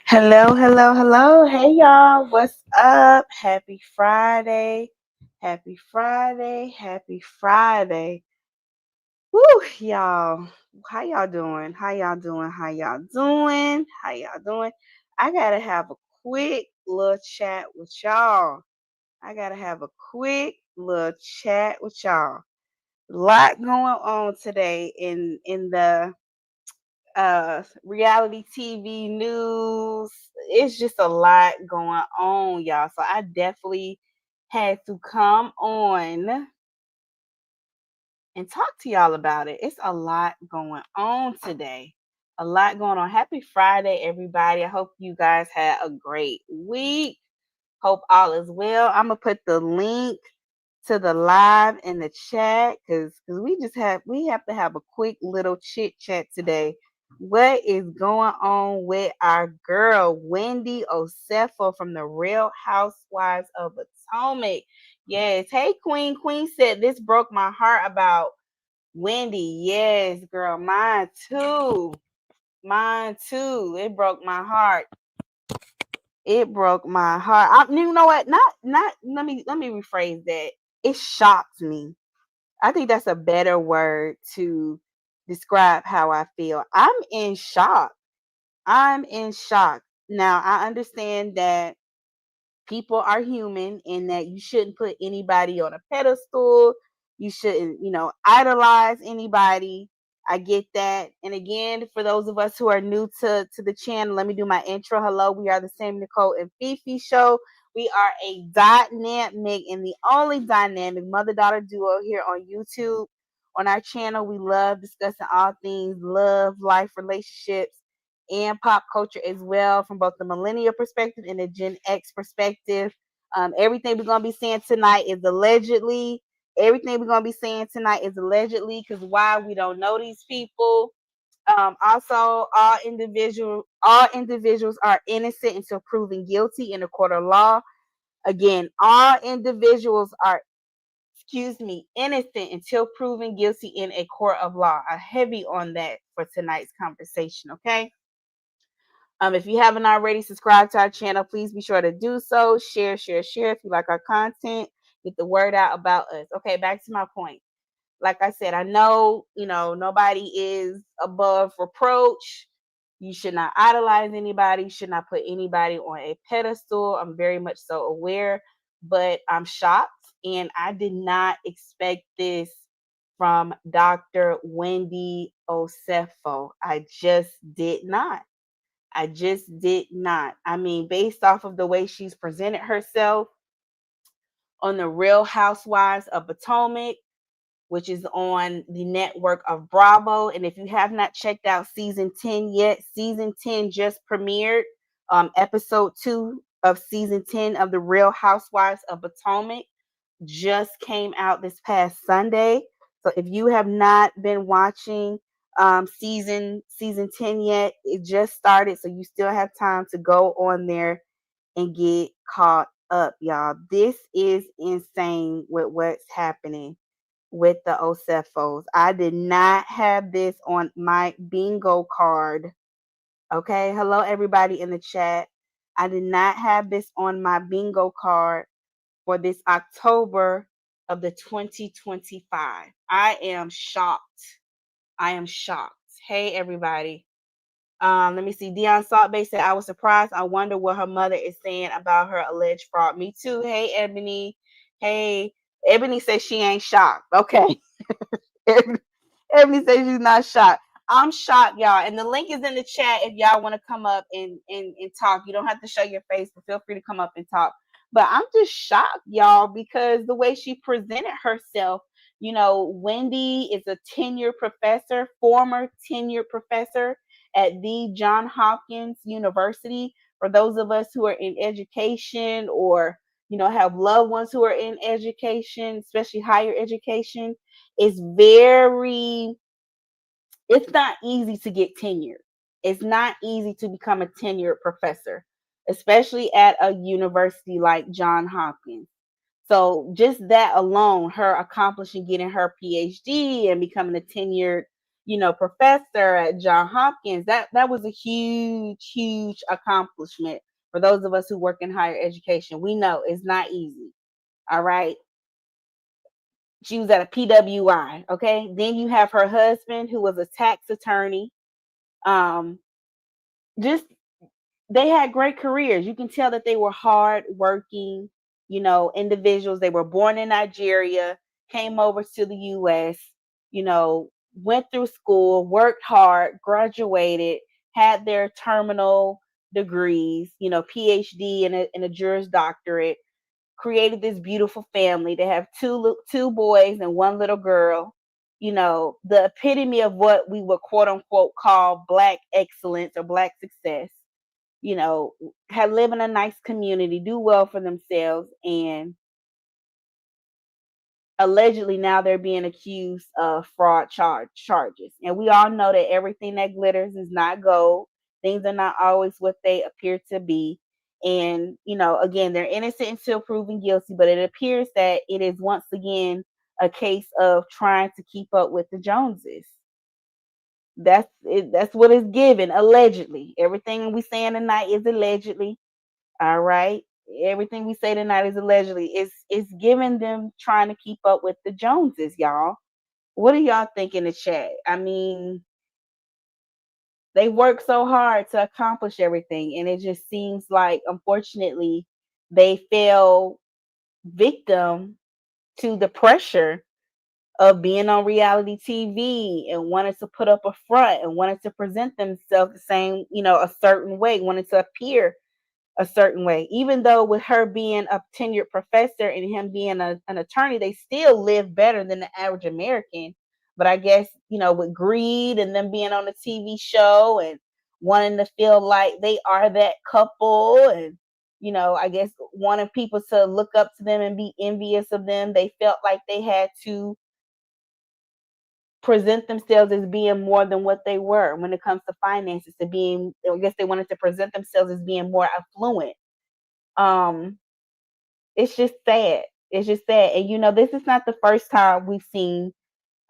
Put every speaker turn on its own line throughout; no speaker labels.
Hello, hello, hello. Hey, y'all. What's up? Happy Friday. Happy Friday. Happy Friday. Woo, y'all. How y'all doing? How y'all doing? How y'all doing? How y'all doing? I got to have a quick little chat with y'all. I got to have a quick little chat with y'all. Lot going on today in the reality TV news. It's just a lot going on, y'all. So I definitely had to come on and talk to y'all about it. It's a lot going on today. A lot going on. Happy Friday, everybody. I hope you guys had a great week. Hope all is well. I'm gonna put the link to the live in the chat because we have to have a quick little chit chat today. What is going on with our girl Wendy Osefo from the Real Housewives of Potomac? Yes, hey Queen. Queen said this broke my heart about Wendy. Yes, girl, mine too. Mine too. It broke my heart. It broke my heart. You know what? Not. Let me rephrase that. It shocked me. I think that's a better word to describe how I feel. I'm in shock. I'm in shock. Now I understand that people are human and that you shouldn't put anybody on a pedestal. You shouldn't, idolize anybody. I get that. And again, for those of us who are new to the channel, let me do my intro. Hello, we are the Sammie Nicole and FeeFee show. We are a dynamic and the only dynamic mother-daughter duo here on YouTube. On our channel, we love discussing all things love, life, relationships, and pop culture as well from both the millennial perspective and the Gen X perspective. Everything we're going to be saying tonight is allegedly. Everything we're going to be saying tonight is allegedly because why we don't know these people. Also, all individuals are innocent until proven guilty in a court of law. Again, all individuals are, innocent until proven guilty in a court of law. I'm heavy on that for tonight's conversation, okay? If you haven't already subscribed to our channel, please be sure to do so. Share, share, share if you like our content. Get the word out about us. Okay, back to my point. Like I said, I know, nobody is above reproach. You should not idolize anybody. You should not put anybody on a pedestal. I'm very much so aware, but I'm shocked and I did not expect this from Dr. Wendy Osefo. I just did not. I just did not. I mean, based off of the way she's presented herself on the Real Housewives of Potomac, which is on the network of Bravo. And if you have not checked out season 10 yet, season 10 just premiered. Episode 2 of season 10 of the Real Housewives of Potomac just came out this past Sunday. So if you have not been watching season 10 yet, it just started. So you still have time to go on there and get caught up, y'all. This is insane with what's happening with the Osefos. I did not have this on my bingo card. Okay. Hello, everybody in the chat. I did not have this on my bingo card for this October of the 2025. I am shocked. I am shocked. Hey, everybody. Let me see. Dion Saltbay said, I was surprised. I wonder what her mother is saying about her alleged fraud. Me too. Hey, Ebony. Hey, Ebony says she ain't shocked. Okay. Ebony says she's not shocked. I'm shocked, y'all. And the link is in the chat if y'all want to come up and talk. You don't have to show your face, but feel free to come up and talk. But I'm just shocked, y'all, because the way she presented herself, Wendy is a tenured professor, former tenured professor at the John Hopkins University. For those of us who are in education or, have loved ones who are in education, especially higher education, it's not easy to get tenured. It's not easy to become a tenured professor, especially at a university like John Hopkins. So just that alone, her accomplishing getting her PhD and becoming a tenured, professor at John Hopkins. That was a huge, huge accomplishment for those of us who work in higher education. We know it's not easy. All right. She was at a PWI. Okay. Then you have her husband, who was a tax attorney. Um, just they had great careers. You can tell that they were hard working, individuals. They were born in Nigeria, came over to the US, went through school, worked hard, graduated, had their terminal degrees, PhD and a Juris Doctorate, created this beautiful family. They have two boys and one little girl. The epitome of what we would quote unquote call Black excellence or Black success. Have live in a nice community, do well for themselves, and allegedly now they're being accused of fraud charges. And we all know that everything that glitters is not gold. Things are not always what they appear to be. And, again, they're innocent until proven guilty, but it appears that it is once again a case of trying to keep up with the Joneses. That's it, that's what it's given, allegedly. Everything we saying tonight is allegedly. All right. Everything we say tonight is allegedly. It's giving them trying to keep up with the Joneses, y'all. What do y'all think in the chat? I mean, they work so hard to accomplish everything, and it just seems like, unfortunately, they fell victim to the pressure of being on reality TV and wanted to put up a front and wanted to present themselves the same, a certain way, wanted to appear a certain way. Even though with her being a tenured professor and him being an attorney, they still live better than the average American. But I guess, with greed and them being on a TV show and wanting to feel like they are that couple and, I guess wanting people to look up to them and be envious of them, they felt like they had to present themselves as being more than what they were when it comes to finances, to being, I guess they wanted to present themselves as being more affluent. um it's just sad. It's just sad. And this is not the first time we've seen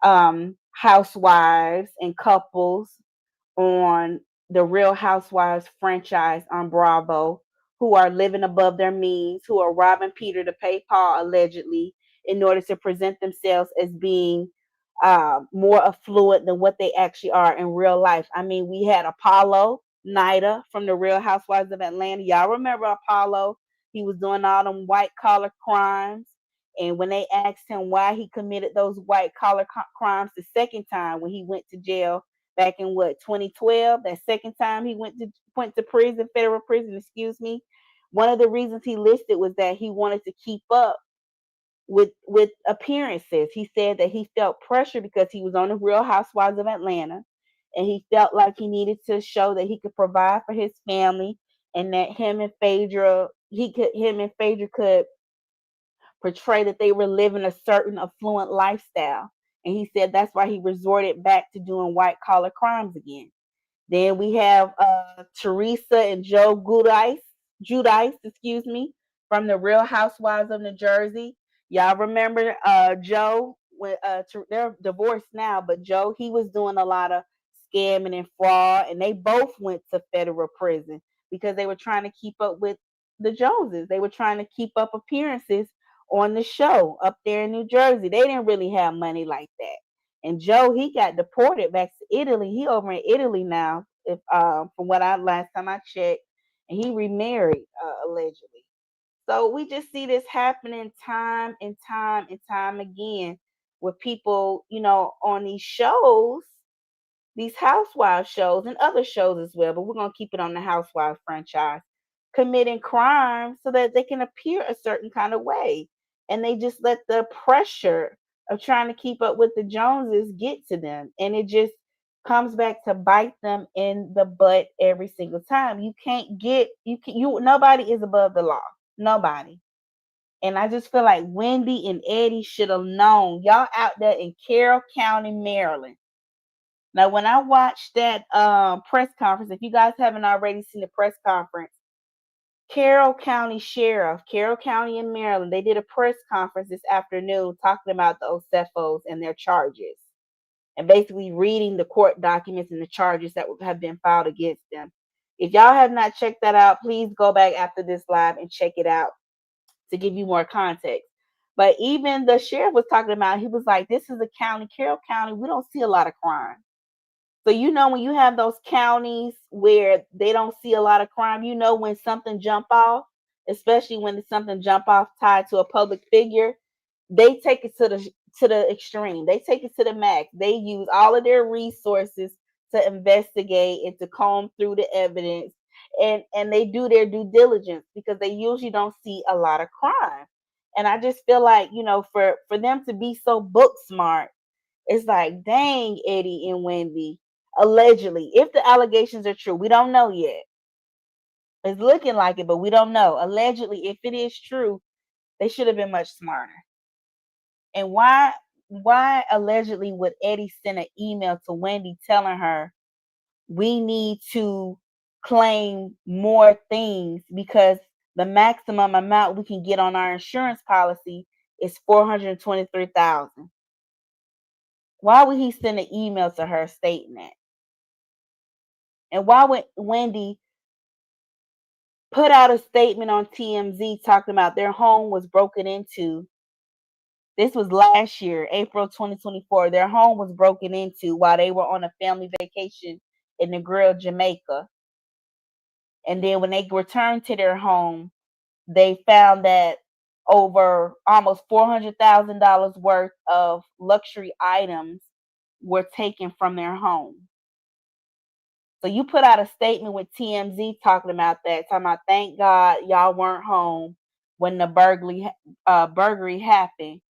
housewives and couples on the Real Housewives franchise on Bravo who are living above their means, who are robbing Peter to pay Paul, allegedly, in order to present themselves as being more affluent than what they actually are in real life. I mean, we had Apollo Nida from the Real Housewives of Atlanta. Y'all remember Apollo? He was doing all them white collar crimes. And when they asked him why he committed those white collar crimes the second time when he went to jail back in 2012, that second time he went to prison, federal prison, excuse me. One of the reasons he listed was that he wanted to keep up with appearances. He said that he felt pressure because he was on the Real Housewives of Atlanta, and he felt like he needed to show that he could provide for his family, and that him and Phaedra could portray that they were living a certain affluent lifestyle. And he said that's why he resorted back to doing white collar crimes again. Then we have Teresa and Joe Judice, excuse me, from the Real Housewives of New Jersey. Y'all remember Joe? They're divorced now, but Joe, he was doing a lot of scamming and fraud, and they both went to federal prison because they were trying to keep up with the Joneses. They were trying to keep up appearances on the show up there in New Jersey. They didn't really have money like that. And Joe, he got deported back to Italy. He over in Italy now, if from what I last time I checked, and he remarried allegedly. So we just see this happening time and time and time again with people, on these shows, these housewives shows and other shows as well, but we're going to keep it on the housewives franchise, committing crimes so that they can appear a certain kind of way. And they just let the pressure of trying to keep up with the Joneses get to them. And it just comes back to bite them in the butt every single time. Nobody is above the law. Nobody. And I just feel like Wendy and Eddie should have known. Y'all out there in Carroll County, Maryland. Now, when I watched that press conference, if you guys haven't already seen the press conference, Carroll County Sheriff, Carroll County in Maryland, they did a press conference this afternoon talking about the Osefos and their charges. and basically reading the court documents and the charges that have been filed against them. If y'all have not checked that out, please go back after this live and check it out to give you more context. But even the sheriff was talking about, he was like, this is a county, Carroll County, we don't see a lot of crime. So when you have those counties where they don't see a lot of crime, when something jump off, especially when it's something jump off tied to a public figure, they take it to the extreme. They take it to the max. They use all of their resources to investigate and to comb through the evidence, and they do their due diligence because they usually don't see a lot of crime. And I just feel like, for them to be so book smart, it's like, dang, Eddie and Wendy, allegedly, if the allegations are true, we don't know yet. It's looking like it, but we don't know. Allegedly, if it is true, they should have been much smarter. And why allegedly would Eddie send an email to Wendy telling her we need to claim more things because the maximum amount we can get on our insurance policy is $423,000? Why would he send an email to her stating that? And why would Wendy put out a statement on TMZ talking about their home was broken into? This was last year, April 2024. Their home was broken into while they were on a family vacation in Negril, Jamaica. And then when they returned to their home, they found that over almost $400,000 worth of luxury items were taken from their home. So you put out a statement with TMZ talking about that, talking about thank God y'all weren't home when the burglary happened.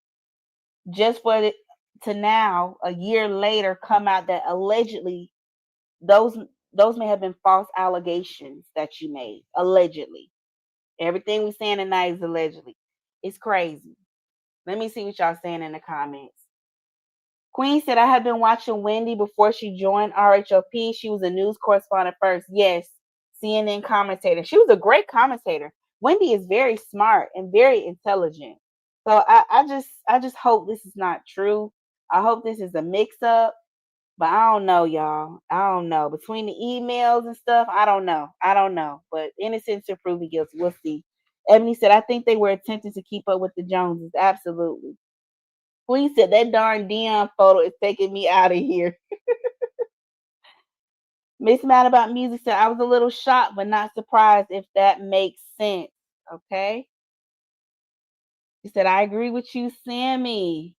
Just for it to now, a year later, come out that allegedly those may have been false allegations that you made. Allegedly. Everything we're saying tonight is allegedly. It's crazy. Let me see what y'all saying in the comments. Queen said, I had been watching Wendy before she joined RHOP. She was a news correspondent first. Yes, CNN commentator. She was a great commentator. Wendy is very smart and very intelligent. So I just hope this is not true. I hope this is a mix up. But I don't know, y'all. I don't know. Between the emails and stuff, I don't know. I don't know. But innocent to proven guilty. We'll see. Ebony said, I think they were attempting to keep up with the Joneses. Absolutely. Queen said, that darn Dion photo is taking me out of here. Miss Mad About Music said, I was a little shocked, but not surprised, if that makes sense. Okay. She said, I agree with you, Sammie.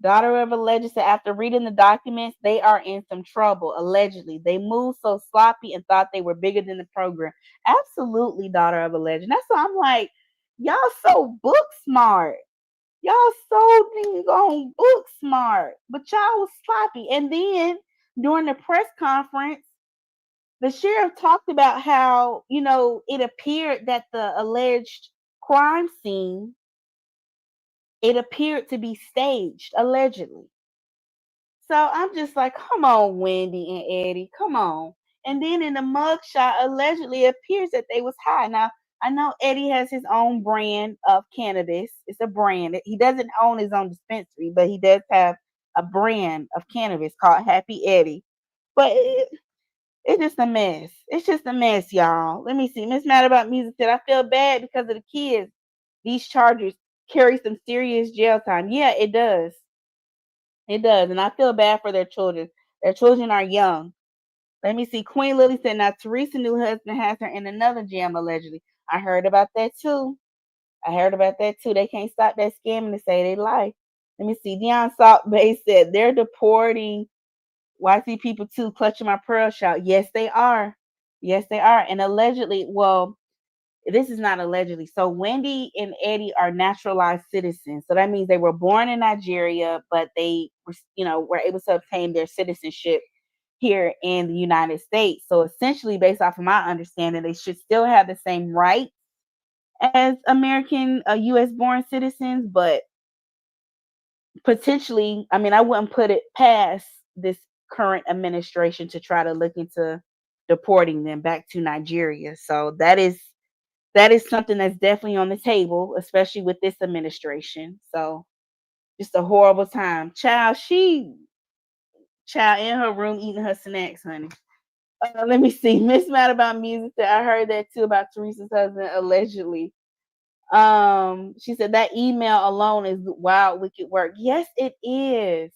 Daughter of a legend said, after reading the documents, they are in some trouble, allegedly. They moved so sloppy and thought they were bigger than the program. Absolutely, daughter of a legend. That's why I'm like, y'all so book smart. Y'all so dang on book smart. But y'all was sloppy. And then during the press conference, the sheriff talked about how, it appeared that the alleged crime scene, it appeared to be staged, allegedly. So I'm just like, come on, Wendy and Eddie, come on. And then in the mugshot, allegedly it appears that they was high. Now, I know Eddie has his own brand of cannabis. It's a brand. He doesn't own his own dispensary, but he does have a brand of cannabis called Happy Eddie. But it's just a mess. It's just a mess, y'all. Let me see. Miss Mad About Music said, I feel bad because of the kids. These charges carry some serious jail time. Yeah, it does. It does. And I feel bad for their children. Their children are young. Let me see. Queen Lily said, now Teresa new husband has her in another jam, allegedly. I heard about that too. They can't stop that scamming to say they lie. Let me see. Deion Salt Bay said, they're deporting YC people too, clutching my pearl shout. Yes, they are. Yes, they are. And allegedly, well, this is not allegedly. So Wendy and Eddie are naturalized citizens. So that means they were born in Nigeria, but they were able to obtain their citizenship here in the United States. So essentially, based off of my understanding, they should still have the same rights as American US born citizens, but potentially, I mean, I wouldn't put it past this current administration to try to look into deporting them back to Nigeria. So that is something that's definitely on the table, especially with this administration. So just a horrible time. Child, she Child in her room eating her snacks, honey. Let me see. Miss Mad About Music said, I heard that too about Teresa's husband, allegedly. She said that email alone is wild, wicked work. Yes, it is.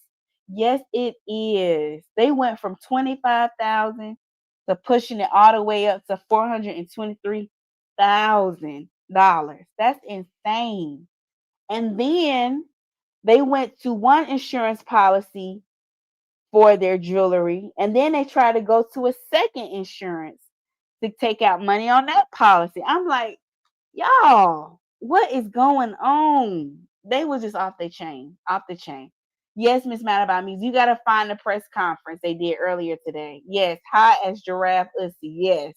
Yes, it is. They went from 25,000 to pushing it all the way up to $423,000. That's insane. And then they went to one insurance policy for their jewelry, and then they tried to go to a second insurance to take out money on that policy. I'm like, y'all, what is going on? They was just off the chain, off the chain. Yes, Miss Mad About Me, you gotta find the press conference they did earlier today. Yes, high as giraffe ussy. Yes,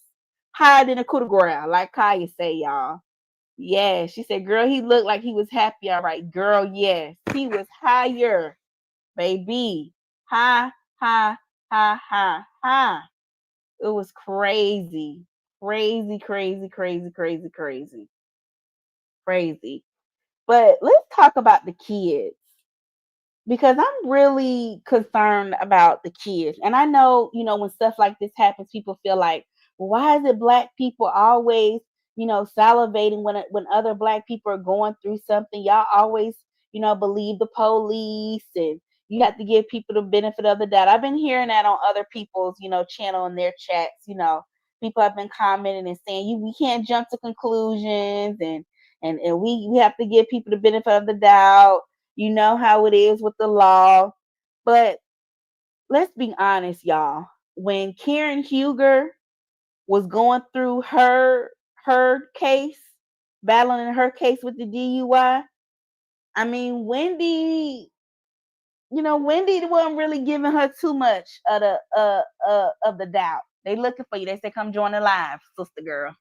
higher than a coup de grace, like Kaya say, y'all. Yes, she said, girl, he looked like he was happy. All right, girl, yes, he was higher, baby. High, high, high, high, high. It was crazy, crazy, crazy, crazy, crazy, crazy, crazy. But let's talk about the kids because I'm really concerned about the kids. And I know, when stuff like this happens, people feel like, well, why is it black people always, salivating when other black people are going through something? Y'all always, believe the police and you have to give people the benefit of the doubt. I've been hearing that on other people's, channel and their chats. People have been commenting and saying we can't jump to conclusions and we have to give people the benefit of the doubt. You know how it is with the law. But let's be honest, y'all. When Karen Huger was going through her case, battling her case with the DUI, I mean, Wendy wasn't really giving her too much of the doubt. They looking for you. They say, come join the live, sister girl.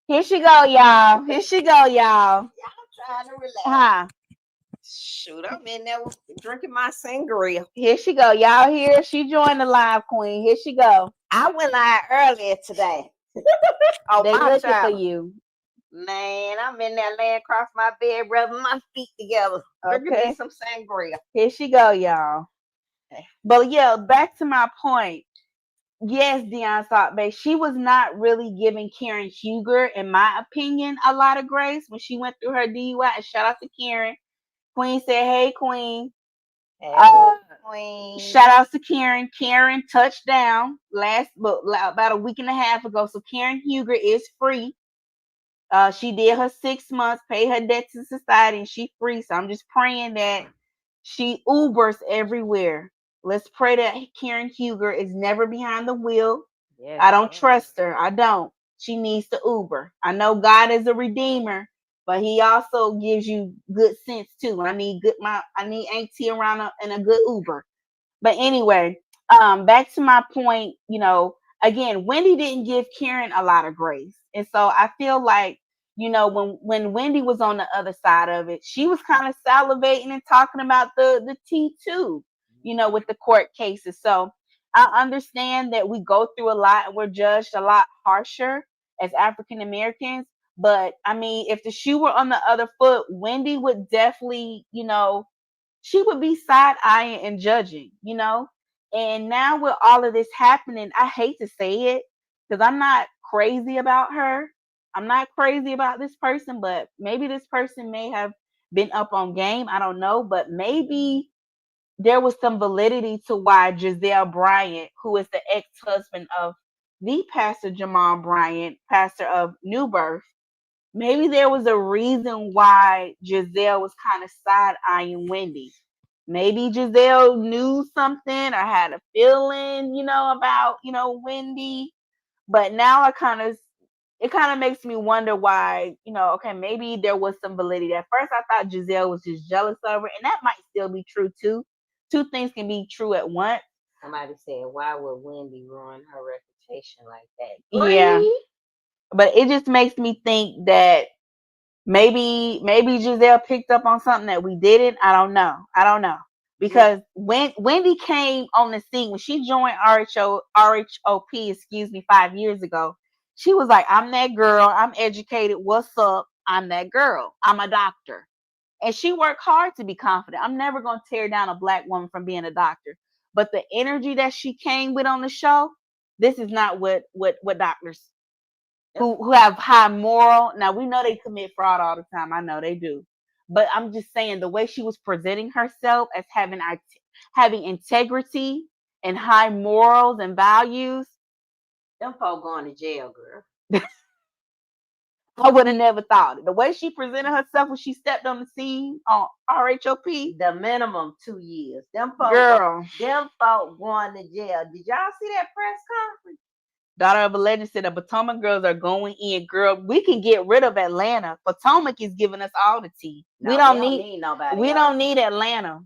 Here she go, y'all. Here she go, y'all.
Y'all trying to relax.
Huh.
Shoot, I'm in there drinking my sangria.
Here she go. Y'all here? She joined the live, queen. Here she go.
I went live earlier today. Oh,
They
my
looking for
child.
you.
Man, I'm in there laying across my bed, rubbing my feet together, drinking me
Okay.
some sangria.
Here she go, y'all. But yeah, back to my point. Yes, Deion Salt Bay, she was not really giving Karen Huger, in my opinion, a lot of grace when she went through her DUI. And shout out to Karen. Queen said, hey, Queen.
Hey, Queen.
Shout outs to Karen. Karen touched down about a week and a half ago. So Karen Huger is free. She did her 6 months, paid her debt to society, and she free. So I'm just praying that she Ubers everywhere. Let's pray that Karen Huger is never behind the wheel. Yes, I don't trust her. I don't. She needs to Uber. I know God is a redeemer, but He also gives you good sense too. I need Auntie around in a good Uber. But anyway, back to my point. Again, Wendy didn't give Karen a lot of grace, and so I feel like when Wendy was on the other side of it, she was kind of salivating and talking about the tea too, with the court cases. So I understand that we go through a lot and we're judged a lot harsher as African Americans. But I mean, if the shoe were on the other foot, Wendy would definitely, she would be side eyeing and judging, And now with all of this happening, I hate to say it because I'm not crazy about her. I'm not crazy about this person, but maybe this person may have been up on game. I don't know, but maybe there was some validity to why Giselle Bryant, who is the ex-husband of the Pastor Jamal Bryant, pastor of New Birth, maybe there was a reason why Giselle was kind of side eyeing Wendy. Maybe Giselle knew something or had a feeling, about, Wendy. But now it kind of makes me wonder why, okay, maybe there was some validity. At first I thought Giselle was just jealous of her, and that might still be true too. Two things can be true at once.
Somebody said, why would Wendy ruin her reputation like that?
Yeah. But it just makes me think that maybe Giselle picked up on something that we didn't. I don't know. Because when Wendy came on the scene, when she joined RHOP, 5 years ago, she was like, I'm that girl. I'm educated. What's up? I'm that girl. I'm a doctor. And she worked hard to be confident. I'm never going to tear down a black woman from being a doctor. But the energy that she came with on the show, this is not what doctors who have high moral. Now we know they commit fraud all the time. I know they do. But I'm just saying the way she was presenting herself as having integrity and high morals and values.
Them folk going to jail, girl.
I would have never thought it. The way she presented herself when she stepped on the scene on RHOP.
The minimum 2 years. Them folk going to jail. Did y'all see that press conference?
Daughter of a Legend said the Potomac girls are going in. Girl, we can get rid of Atlanta. Potomac is giving us all the tea.
No, we don't need nobody.
We don't need Atlanta.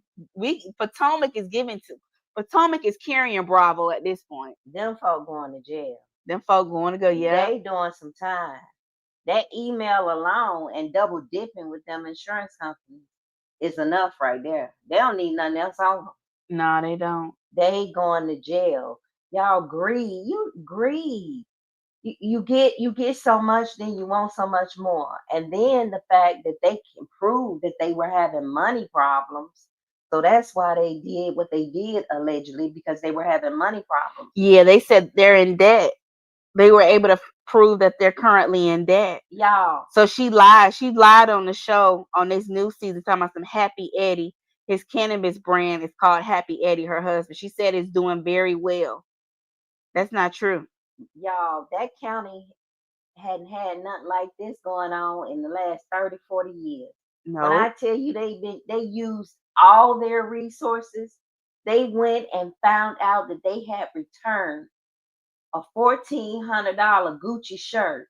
Potomac is Potomac is carrying Bravo at this point.
Them folk going to jail.
Them folk going to go, yeah.
They doing some time. That email alone and double dipping with them insurance companies is enough right there. They don't need nothing else on them.
No, they don't.
They going to jail. Y'all greed. You greed. You get so much, then you want so much more. And then the fact that they can prove that they were having money problems. So that's why they did what they did, allegedly, because they were having money problems.
Yeah, they said they're in debt. They were able to prove that they're currently in debt.
Y'all.
So she lied. She lied on the show on this new season talking about some Happy Eddie. His cannabis brand is called Happy Eddie, her husband. She said it's doing very well. That's not true.
Y'all, that county hadn't had nothing like this going on in the last 30, 40 years. No. When I tell you they used all their resources, they went and found out that they had returned a $1,400 Gucci shirt.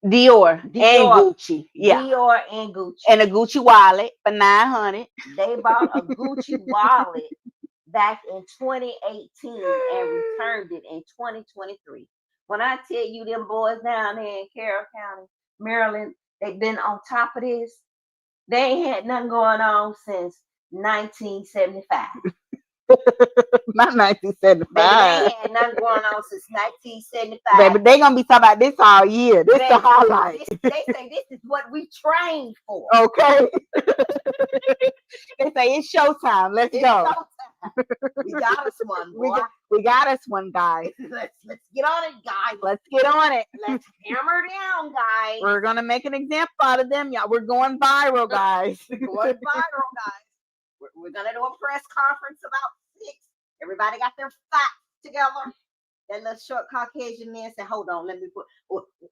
Dior and Gucci. Yeah.
Dior and Gucci.
And a Gucci wallet for $900.
They bought a Gucci wallet back in 2018 and returned it in 2023. When I tell you them boys down there in Carroll County, Maryland, they've been on top of this. They ain't had nothing going on since 1975.
Not 1975.
Baby, they ain't had nothing going on since 1975.
Baby, they gonna be talking about this all year. This is the highlight.
They say this is what we trained for.
Okay. They say it's showtime. Let's go.
Showtime. We got us one, boy.
We got us one, guys.
Let's get on it, guys.
Let's get on it.
Let's hammer down, guys.
We're gonna make an example out of them, y'all. We're going viral, guys.
Going viral, guys. We're gonna do a press conference about 6. Everybody got their facts together. That little short Caucasian man said, "Hold on, let me put."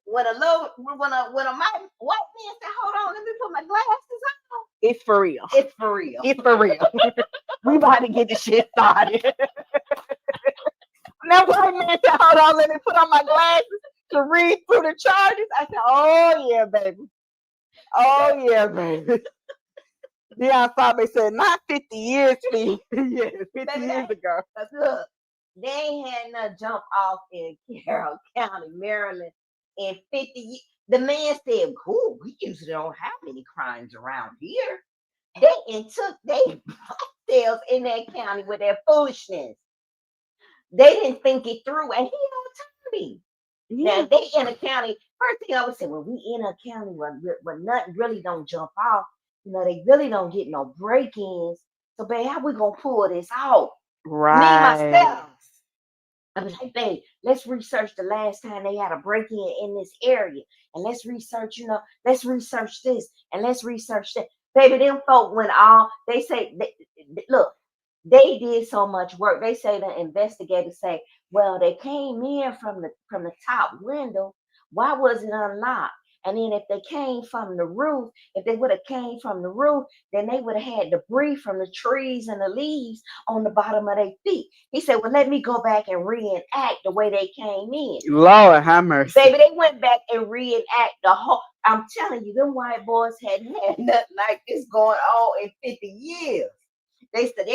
When a white man said, "Hold on, let me put my glasses on."
It's for real.
It's for real.
It's for real. We about to get the shit started. That white man said, "Hold on, let me put on my glasses to read through the charges." I said, "Oh yeah, baby. Oh yeah, baby." Deion Sabe said, "Not 50 years, Fee." Yes, 50 years ago.
Look, they ain't had nothing jump off in Carroll County, Maryland in 50 years. The man said, "Cool, we usually don't have many crimes around here." They took themselves in that county with their foolishness. They didn't think it through, and he don't tell me. Yeah. Now they in a county. First thing I would say, well, we in a county where nothing really don't jump off. You know, they really don't get no break-ins. So, babe, how we gonna pull this out?
Right.
Me myself. I was like, babe, let's research the last time they had a break-in in this area, and let's research. Let's research this, and let's research that. Baby, them folk went all. They say, look, they did so much work. They say the investigators say, well, they came in from the top window. Why was it unlocked? And then if they came from the roof, if they would have came from the roof, then they would have had debris from the trees and the leaves on the bottom of their feet. He said, well, let me go back and reenact the way they came in.
Lord have mercy.
Baby, they went back and reenact the whole. I'm telling you, them white boys hadn't had nothing like this going on in 50 years. They said,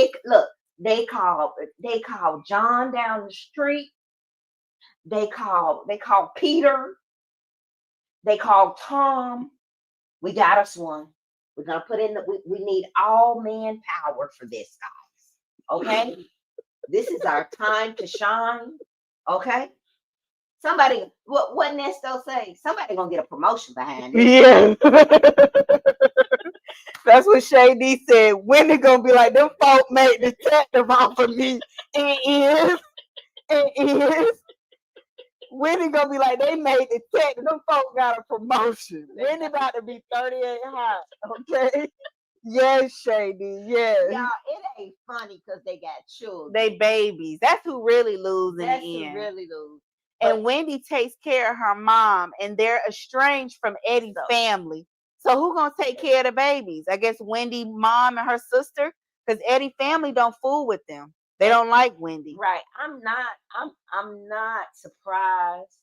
they called John down the street. They called Peter. They called Tom. We got us one. We're gonna put in we need all manpower for this, guys. Okay? This is our time to shine. Okay? Somebody, what Nesto say? Somebody gonna get a promotion behind it.
Yeah. That's what Shay D said. When they gonna be like, them folk made detective off of me It is. It is. Wendy gonna be like, they made the check. Them folk got a promotion. Wendy about to be 38 hot. Okay. Yes, Shady. Yes.
Y'all, it ain't funny because they got children.
They babies. That's who really lose in
That's
the
who
end.
really lose.
And Wendy takes care of her mom, and they're estranged from Eddie's family. So who gonna take care of the babies? I guess Wendy mom and her sister, because Eddie family don't fool with them. They don't like Wendy.
Right. I'm not surprised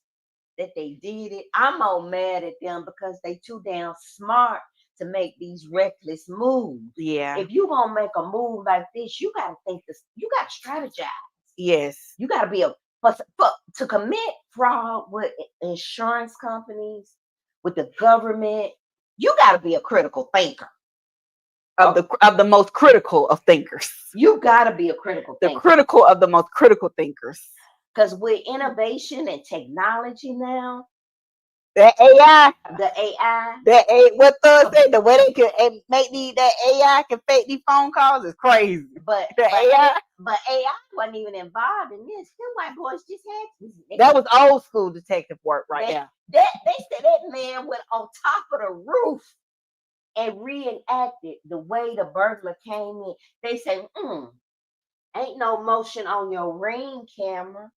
that they did it. I'm all mad at them because they too damn smart to make these reckless moves.
Yeah.
If you gonna make a move like this, you gotta think this. You gotta strategize.
Yes.
You gotta be to commit fraud with insurance companies, with the government. You gotta be a critical thinker.
Of the most critical of thinkers.
You gotta be a critical thinker.
The critical of the most critical thinkers.
Because with innovation and technology now,
the AI, what Thug said, the way they can make that AI can fake these phone calls is crazy.
But AI wasn't even involved in this. Them white boys just had to.
That was old school detective work right there.
They said that man went on top of the roof and reenacted the way the burglar came in. They say, ain't no motion on your Ring camera,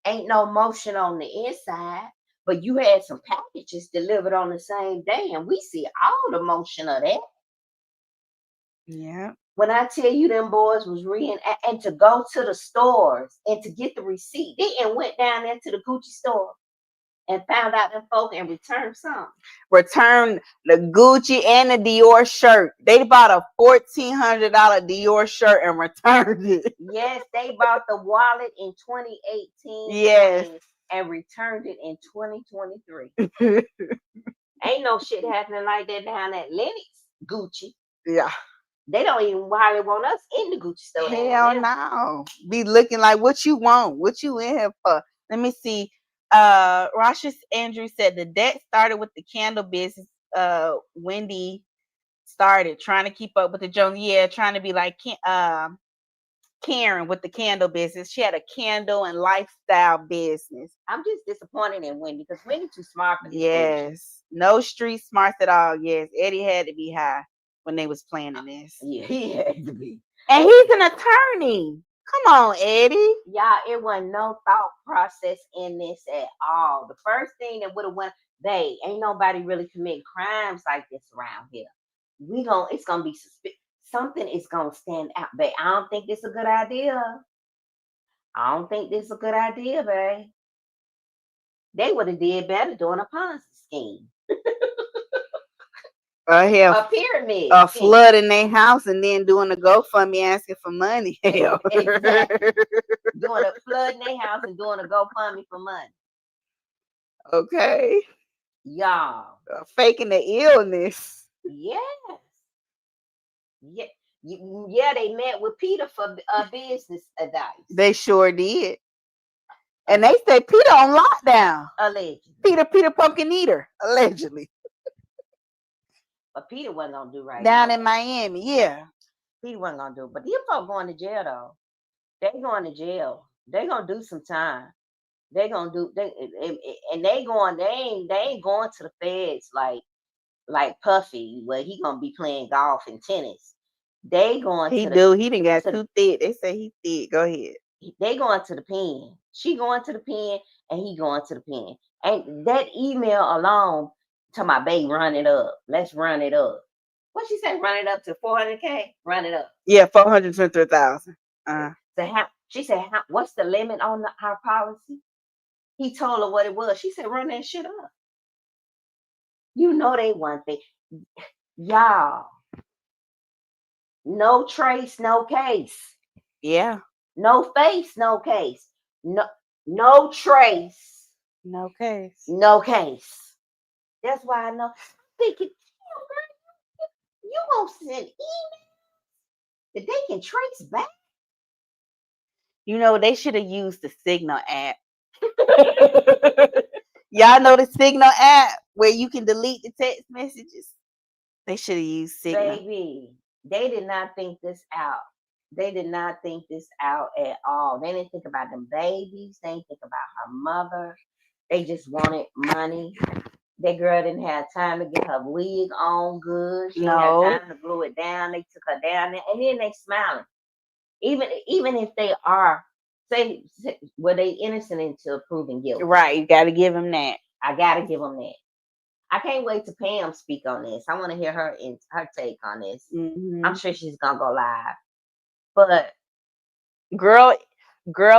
ain't no motion on the inside, but you had some packages delivered on the same day, and we see all the motion of that.
Yeah.
When I tell you them boys was and to go to the stores and to get the receipt, they went down there to the Gucci store and found out them folk and returned some.
Returned the Gucci and the Dior shirt. They bought a $1,400 Dior shirt and returned it.
Yes, they bought the wallet in 2018.
Yes.
And returned it in 2023. Ain't no shit happening like that down at Lennox Gucci.
Yeah.
They don't even hardly want us in the Gucci store.
Hell no. Be looking like what you want, what you in here for. Let me see. Rashis Andrew said the debt started with the candle business. Wendy started trying to keep up with the Jones. Yeah, trying to be like Karen with the candle business. She had a candle and lifestyle business.
I'm just disappointed in Wendy because Wendy too smart for this.
Yes, no street smarts at all. Yes, Eddie had to be high when they was planning this.
Yeah, he had to be.
And he's an attorney. Come on, Eddie.
Y'all, it wasn't no thought process in this at all. The first thing that would have went, ain't nobody really committing crimes like this around here. It's gonna be something is gonna stand out, babe. I don't think this is a good idea. Babe. They would have did better doing a Ponzi scheme. A pyramid.
A flood in their house and then doing a GoFundMe asking for money. Hell.
Exactly. Doing a flood in their house and doing a GoFundMe for money.
Okay.
Y'all.
Faking the illness.
Yes. Yeah, they met with Peter for business advice.
They sure did. And they say Peter on lockdown.
Allegedly.
Peter Pumpkin Eater. Allegedly.
But Peter wasn't gonna do right.
Down in Miami, yeah.
Peter wasn't gonna do. But them folks going to jail though. They going to jail. They gonna do some time. They gonna do they ain't going to the feds like Puffy, where he gonna be playing golf and tennis. They going
he didn't got too thick. They say he thick. Go ahead.
They going to the pen. She going to the pen and he going to the pen. And that email alone to my baby, run it up. Let's run it up. What she say? Run it up to 400K? Run it up.
Yeah, 423,000.
She said, what's the limit on our policy? He told her what it was. She said, run that shit up. You know they want thing. Y'all. No trace, no case.
Yeah.
No face, no case. No trace.
No case.
No case. That's why I know. I'm thinking, you won't send emails that they can trace back.
You know, they should have used the Signal app. Y'all know the Signal app where you can delete the text messages? They should have used Signal.
Baby, they did not think this out. They did not think this out at all. They didn't think about them babies. They didn't think about her mother. They just wanted money. That girl didn't have time to get her wig on good. She didn't have
No.
time to glue it down. They took her down there, and then they smiling. Even if they are say were they innocent until proven guilty.
Right. You got to give him that.
I gotta give them that. I can't wait to Pam speak on this. I want to hear her take on this.
Mm-hmm.
I'm sure she's gonna go live. But
girl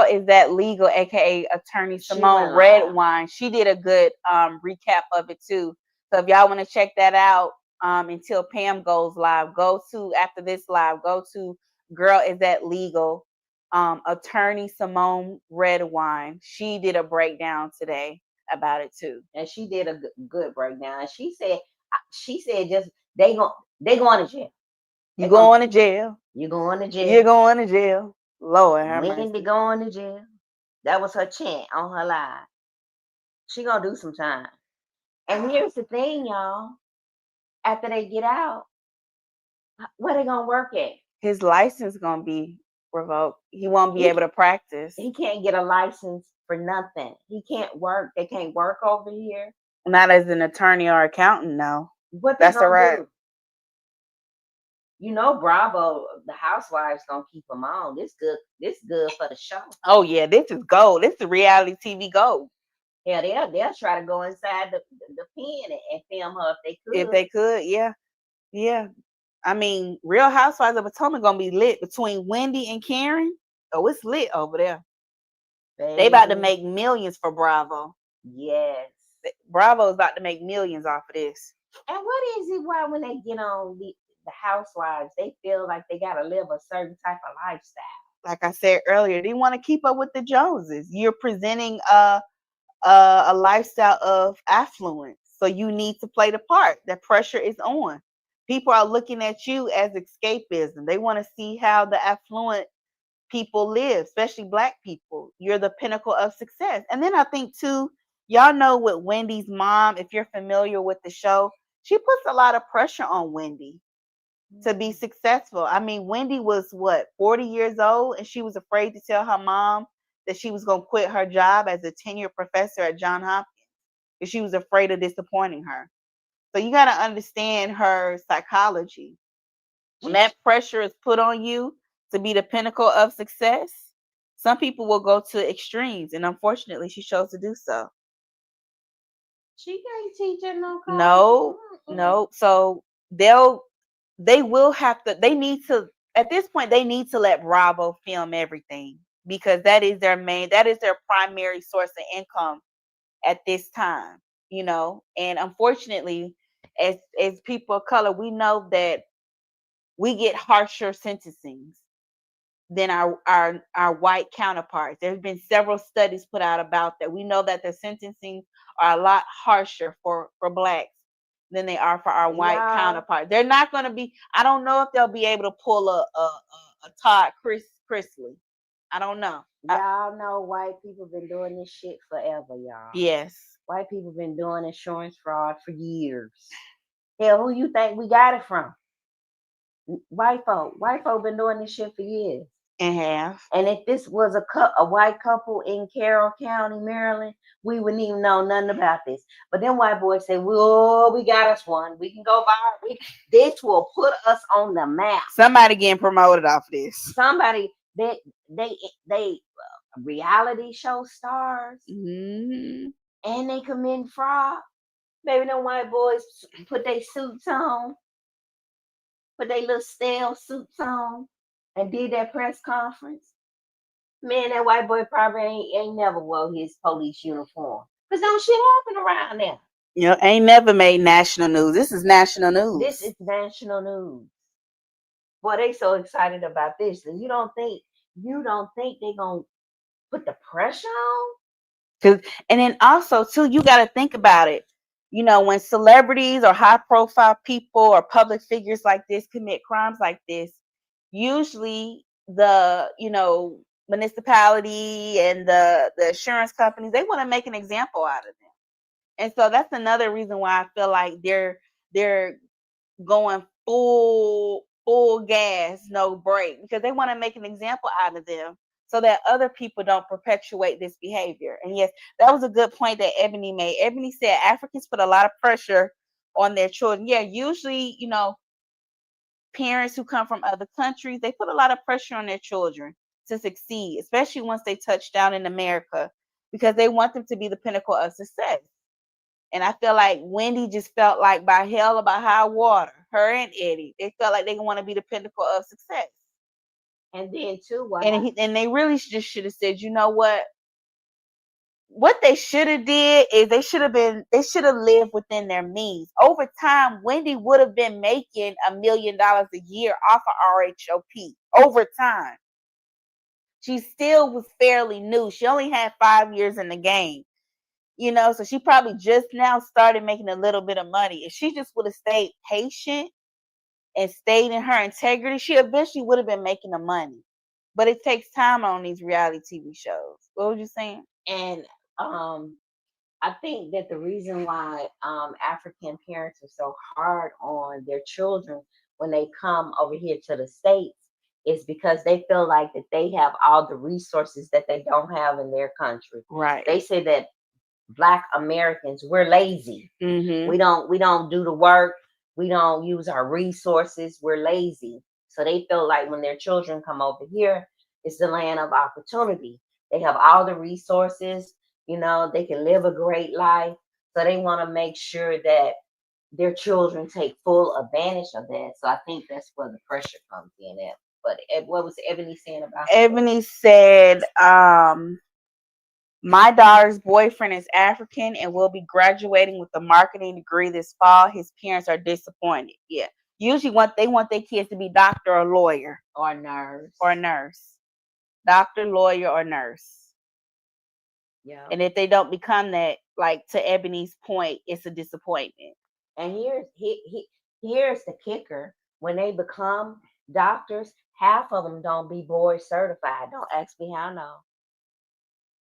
is that legal, aka attorney Simone Redwine. She did a good recap of it too. So if y'all want to check that out until Pam goes live, go to after this live, go to Girl Is That Legal. Attorney Simone Redwine. She did a breakdown today about it too.
And she did a good breakdown. She said just they going to jail.
You going to jail.
You going to jail.
You're going to jail. Lord have mercy.
Wendy going to jail. That was her chant on her live. She gonna do some time. And here's the thing, y'all. After they get out, where they gonna work at?
His license gonna be revoked. He won't be able to practice.
He can't get a license for nothing. He can't work. They can't work over here.
Not as an attorney or accountant, no.
What that's all right. Do? You know, Bravo, the Housewives gonna keep them on. This good for the show.
Oh yeah, this is gold. This is reality TV gold.
Yeah, they'll try to go inside the pen and film her if they could.
If they could, yeah, yeah. I mean, Real Housewives of Potomac gonna be lit between Wendy and Karen. Oh, it's lit over there. Baby. They about to make millions for Bravo.
Yes,
Bravo is about to make millions off of this.
And what is it? Why when they get on the Housewives, they feel like they gotta live a certain type of lifestyle?
Like I said earlier, they want to keep up with the Joneses. You're presenting a lifestyle of affluence, so you need to play the part. The pressure is on. People are looking at you as escapism. They want to see how the affluent people live, especially Black people. You're the pinnacle of success. And then I think too, y'all know with Wendy's mom, if you're familiar with the show, she puts a lot of pressure on Wendy to be successful. I mean, Wendy was 40 years old, and she was afraid to tell her mom that she was going to quit her job as a tenured professor at Johns Hopkins because she was afraid of disappointing her. So you got to understand her psychology. When that pressure is put on you to be the pinnacle of success, some people will go to extremes, and unfortunately, she chose to do so.
She can't teach her no.
No. So they will have to. They need to. At this point, they need to let Bravo film everything because that is their primary source of income at this time. You know, and unfortunately, as people of color, we know that we get harsher sentencings than our white counterparts. There's been several studies put out about that. We know that the sentencing are a lot harsher for Blacks than they are for our white counterparts. They're not going to be. I don't know if they'll be able to pull a Todd Chrisley. I don't know.
Y'all know white people been doing this shit forever, y'all.
Yes.
White people been doing insurance fraud for years. Hell, who you think we got it from? White folk been doing this shit for years.
And have.
And if this was a white couple in Carroll County, Maryland, we wouldn't even know nothing about this. But then white boys say, "Well, we got us one. We can go viral. This will put us on the map."
Somebody getting promoted off this.
Somebody they reality show stars,
mm-hmm.
and they commit fraud. Maybe them white boys put their suits on, put their little stale suits on, and did that press conference. Man, that white boy probably ain't never wore his police uniform. Because don't shit happen around there.
You know, ain't never made national news. This is national news.
This is national news. Boy, they so excited about this. And you don't think they gonna put the pressure on?
And then also too, you gotta think about it. You know, when celebrities or high profile people or public figures like this commit crimes like this, usually the, municipality and the insurance companies, they want to make an example out of them. And so that's another reason why I feel like they're going full full gas, no break, because they want to make an example out of them so that other people don't perpetuate this behavior. And yes, that was a good point that Ebony made. Ebony said Africans put a lot of pressure on their children. Yeah, usually, parents who come from other countries, they put a lot of pressure on their children to succeed, especially once they touch down in America, because they want them to be the pinnacle of success. And I feel like Wendy just felt like by hell or by high water, her and Eddie, they felt like they want to be the pinnacle of success.
And then too,
And they really just should have said, you know what they should have did is they should have lived within their means. Over time, Wendy would have been making $1 million a year off of RHOP. Over time, she still was fairly new. She only had 5 years in the game, so she probably just now started making a little bit of money. If she just would have stayed patient and stayed in her integrity, she eventually would have been making the money. But it takes time on these reality TV shows. What were you saying?
And I think that the reason why African parents are so hard on their children when they come over here to the States is because they feel like that they have all the resources that they don't have in their country.
Right.
They say that Black Americans, we're lazy.
Mm-hmm.
We don't do the work. We don't use our resources. We're lazy. So they feel like when their children come over here, it's the land of opportunity. They have all the resources. They can live a great life. So they want to make sure that their children take full advantage of that. So I think that's where the pressure comes in at. But what was Ebony saying about
Ebony said, my daughter's boyfriend is African and will be graduating with a marketing degree this fall. His parents are disappointed. Yeah. Usually they want their kids to be doctor or lawyer.
Or nurse.
Doctor, lawyer, or nurse.
Yeah.
And if they don't become that, like to Ebony's point, it's a disappointment.
And here's the kicker. When they become doctors, half of them don't be board certified. Don't ask me how I know.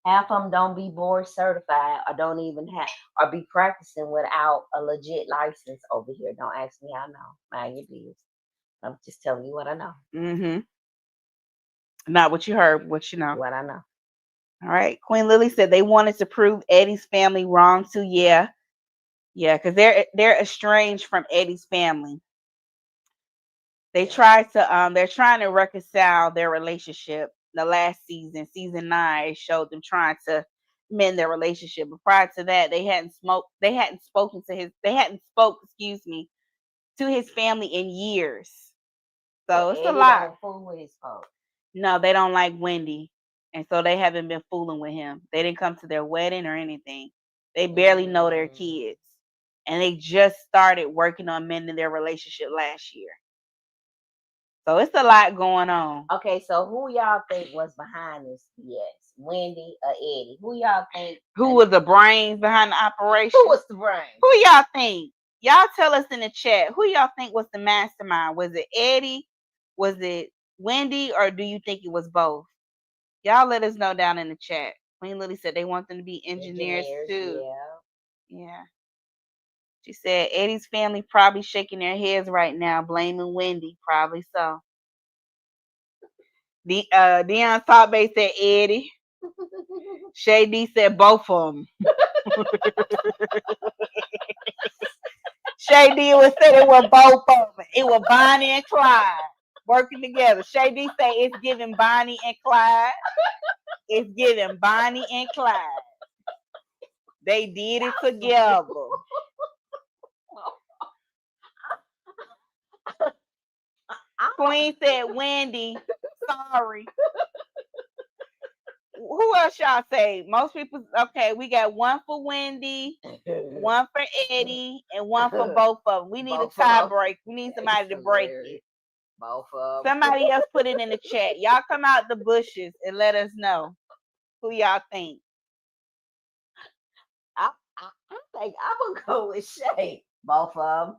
Half of them don't be board certified or don't even have or be practicing without a legit license over here. Don't ask me how I know. Mind your business. I'm just telling you what I know.
Mm-hmm. Not what you heard, what you know.
What I know.
All right. Queen Lily said they wanted to prove Eddie's family wrong too. Yeah, because they're estranged from Eddie's family. They tried to they're trying to reconcile their relationship. The last season, season 9, it showed them trying to mend their relationship. But prior to that, they hadn't spoke to his family in years. So it's
Eddie
a lot.
Don't fool with his folks.
No, they don't like Wendy. And so they haven't been fooling with him. They didn't come to their wedding or anything. They barely know their kids. And they just started working on mending their relationship last year. So it's a lot going on.
Okay, so who y'all think was behind this BS? Wendy or Eddie? Who y'all think?
Who was the brains behind the operation?
Who was the brains?
Who y'all think? Y'all tell us in the chat. Who y'all think was the mastermind? Was it Eddie? Was it Wendy? Or do you think it was both? Y'all let us know down in the chat. Queen Lily said they want them to be engineers too. Yeah. She said Eddie's family probably shaking their heads right now, blaming Wendy. Probably so. Dion Talbay said Eddie. Shay D said both of them. Shay D would say it was both of them. It was Bonnie and Clyde working together. Shay D say it's giving Bonnie and Clyde. It's giving Bonnie and Clyde. They did it together. Queen said Wendy. Sorry. Who else y'all say? Most people. Okay, we got one for Wendy, one for Eddie, and one for both of them. We need a tie break. We need somebody to break it.
Both of them.
Somebody else put it in the chat. Y'all come out the bushes and let us know who y'all think.
I think I'm gonna go with Shay. Both of them.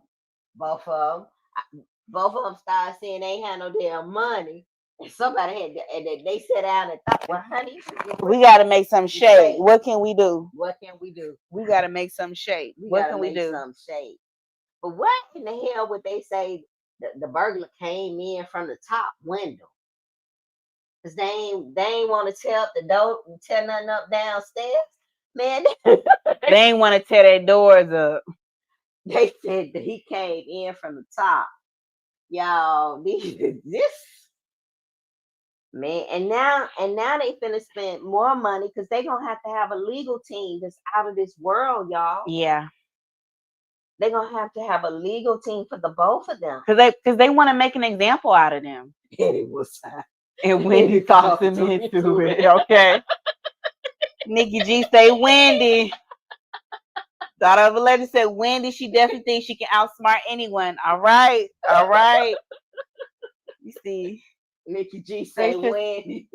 Both of them started saying they ain't had no damn money. And somebody had, and they sat down and thought, well, honey,
we got to make some shade. What can we do?
What can we do?
We got to make some shade. What can we do?
Some shade. But what in the hell would they say the burglar came in from the top window. Cause they ain't want to tell nothing up downstairs. Man,
They ain't want to tear their doors up.
they said that he came in from the top. Y'all, this man, and now they finna spend more money because they gonna have to have a legal team that's out of this world, y'all.
Yeah.
They're gonna have to have a legal team for the both of them.
Because they want to make an example out of them.
And it was
And Wendy talks him into it. Okay. Nikki G say Wendy. Daughter of a Legend said Wendy, she definitely thinks she can outsmart anyone. All right. All right. You see.
Nikki G said Wendy.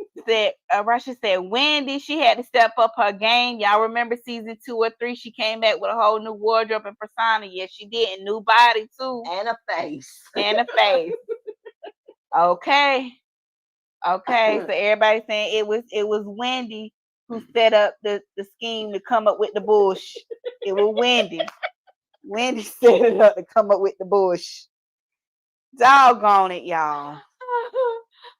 Russia said Wendy, she had to step up her game. Y'all remember season 2 or 3? She came back with a whole new wardrobe and persona. Yes, she did. And new body too.
And a face.
And a face. Okay. Okay. So everybody saying it was Wendy who set up the scheme to come up with the bush. It was Wendy. Wendy set it up to come up with the bush. Doggone it, y'all.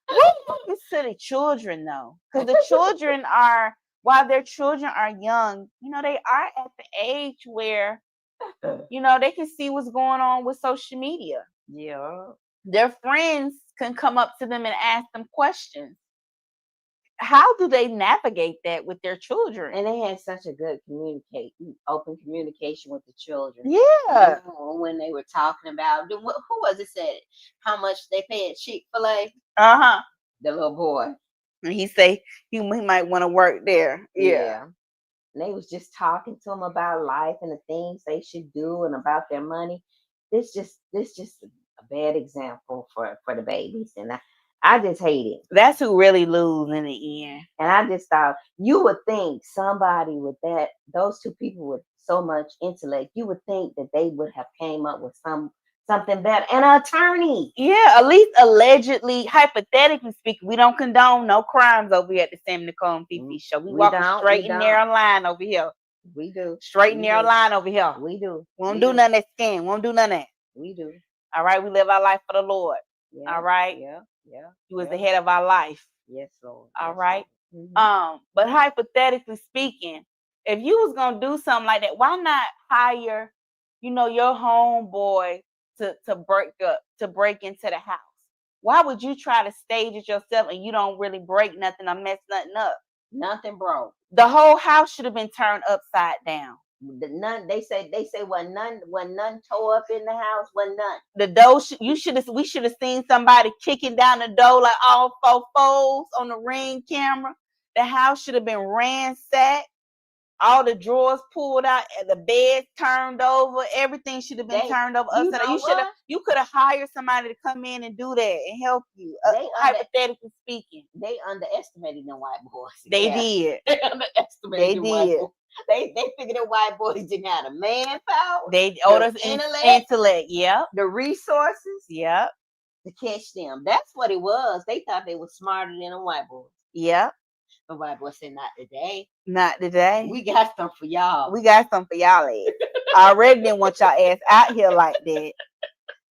What happens to the children though? Because the children are, while their children are young, they are at the age where, they can see what's going on with social media.
Yeah.
Their friends can come up to them and ask them questions. How do they navigate that with their children?
And they had such a good open communication with the children.
Yeah.
When they were talking about, who was it said how much they paid Chick-fil-A?
Uh-huh.
The little boy.
And he say he might want to work there. Yeah.
And they was just talking to him about life and the things they should do and about their money. This just a bad example for the babies. And I just hate it.
That's who really lose in the end.
And I just thought, you would think somebody with those two people with so much intellect, you would think that they would have came up with something better. An attorney.
Yeah, at least allegedly, hypothetically speaking, we don't condone no crimes over here at the Sammie Nicole and FeeFee show. We walk a straight and narrow line over here.
We do.
Straight and narrow line over here.
We do.
We won't do none of that scam. We won't do none of that.
We do.
All right, we live our life for the Lord.
Yeah,
all right.
Yeah.
He was the head of our life.
Yes, Lord.
All right. Mm-hmm. But hypothetically speaking, if you was gonna do something like that, why not hire, your homeboy to break into the house? Why would you try to stage it yourself and you don't really break nothing or mess nothing up?
Nothing broke.
The whole house should have been turned upside down.
They say when none tore up in the house, when none.
The door we should have seen somebody kicking down the door like all 4 foes on the Ring camera. The house should have been ransacked. All the drawers pulled out, and the bed turned over. Everything should have been turned over upside down. You could have hired somebody to come in and do that and help you. Hypothetically speaking,
they underestimated the white boys.
They did.
They underestimated the white boys. They figured the white boys didn't have the manpower.
They owed us intellect. Yep.
The resources.
Yep.
To catch them. That's what it was. They thought they were smarter than the white boys.
Yep.
The white boy said, "Not today.
Not today.
We got some for y'all.
We got some for y'all ass. I already didn't want y'all ass out here like that."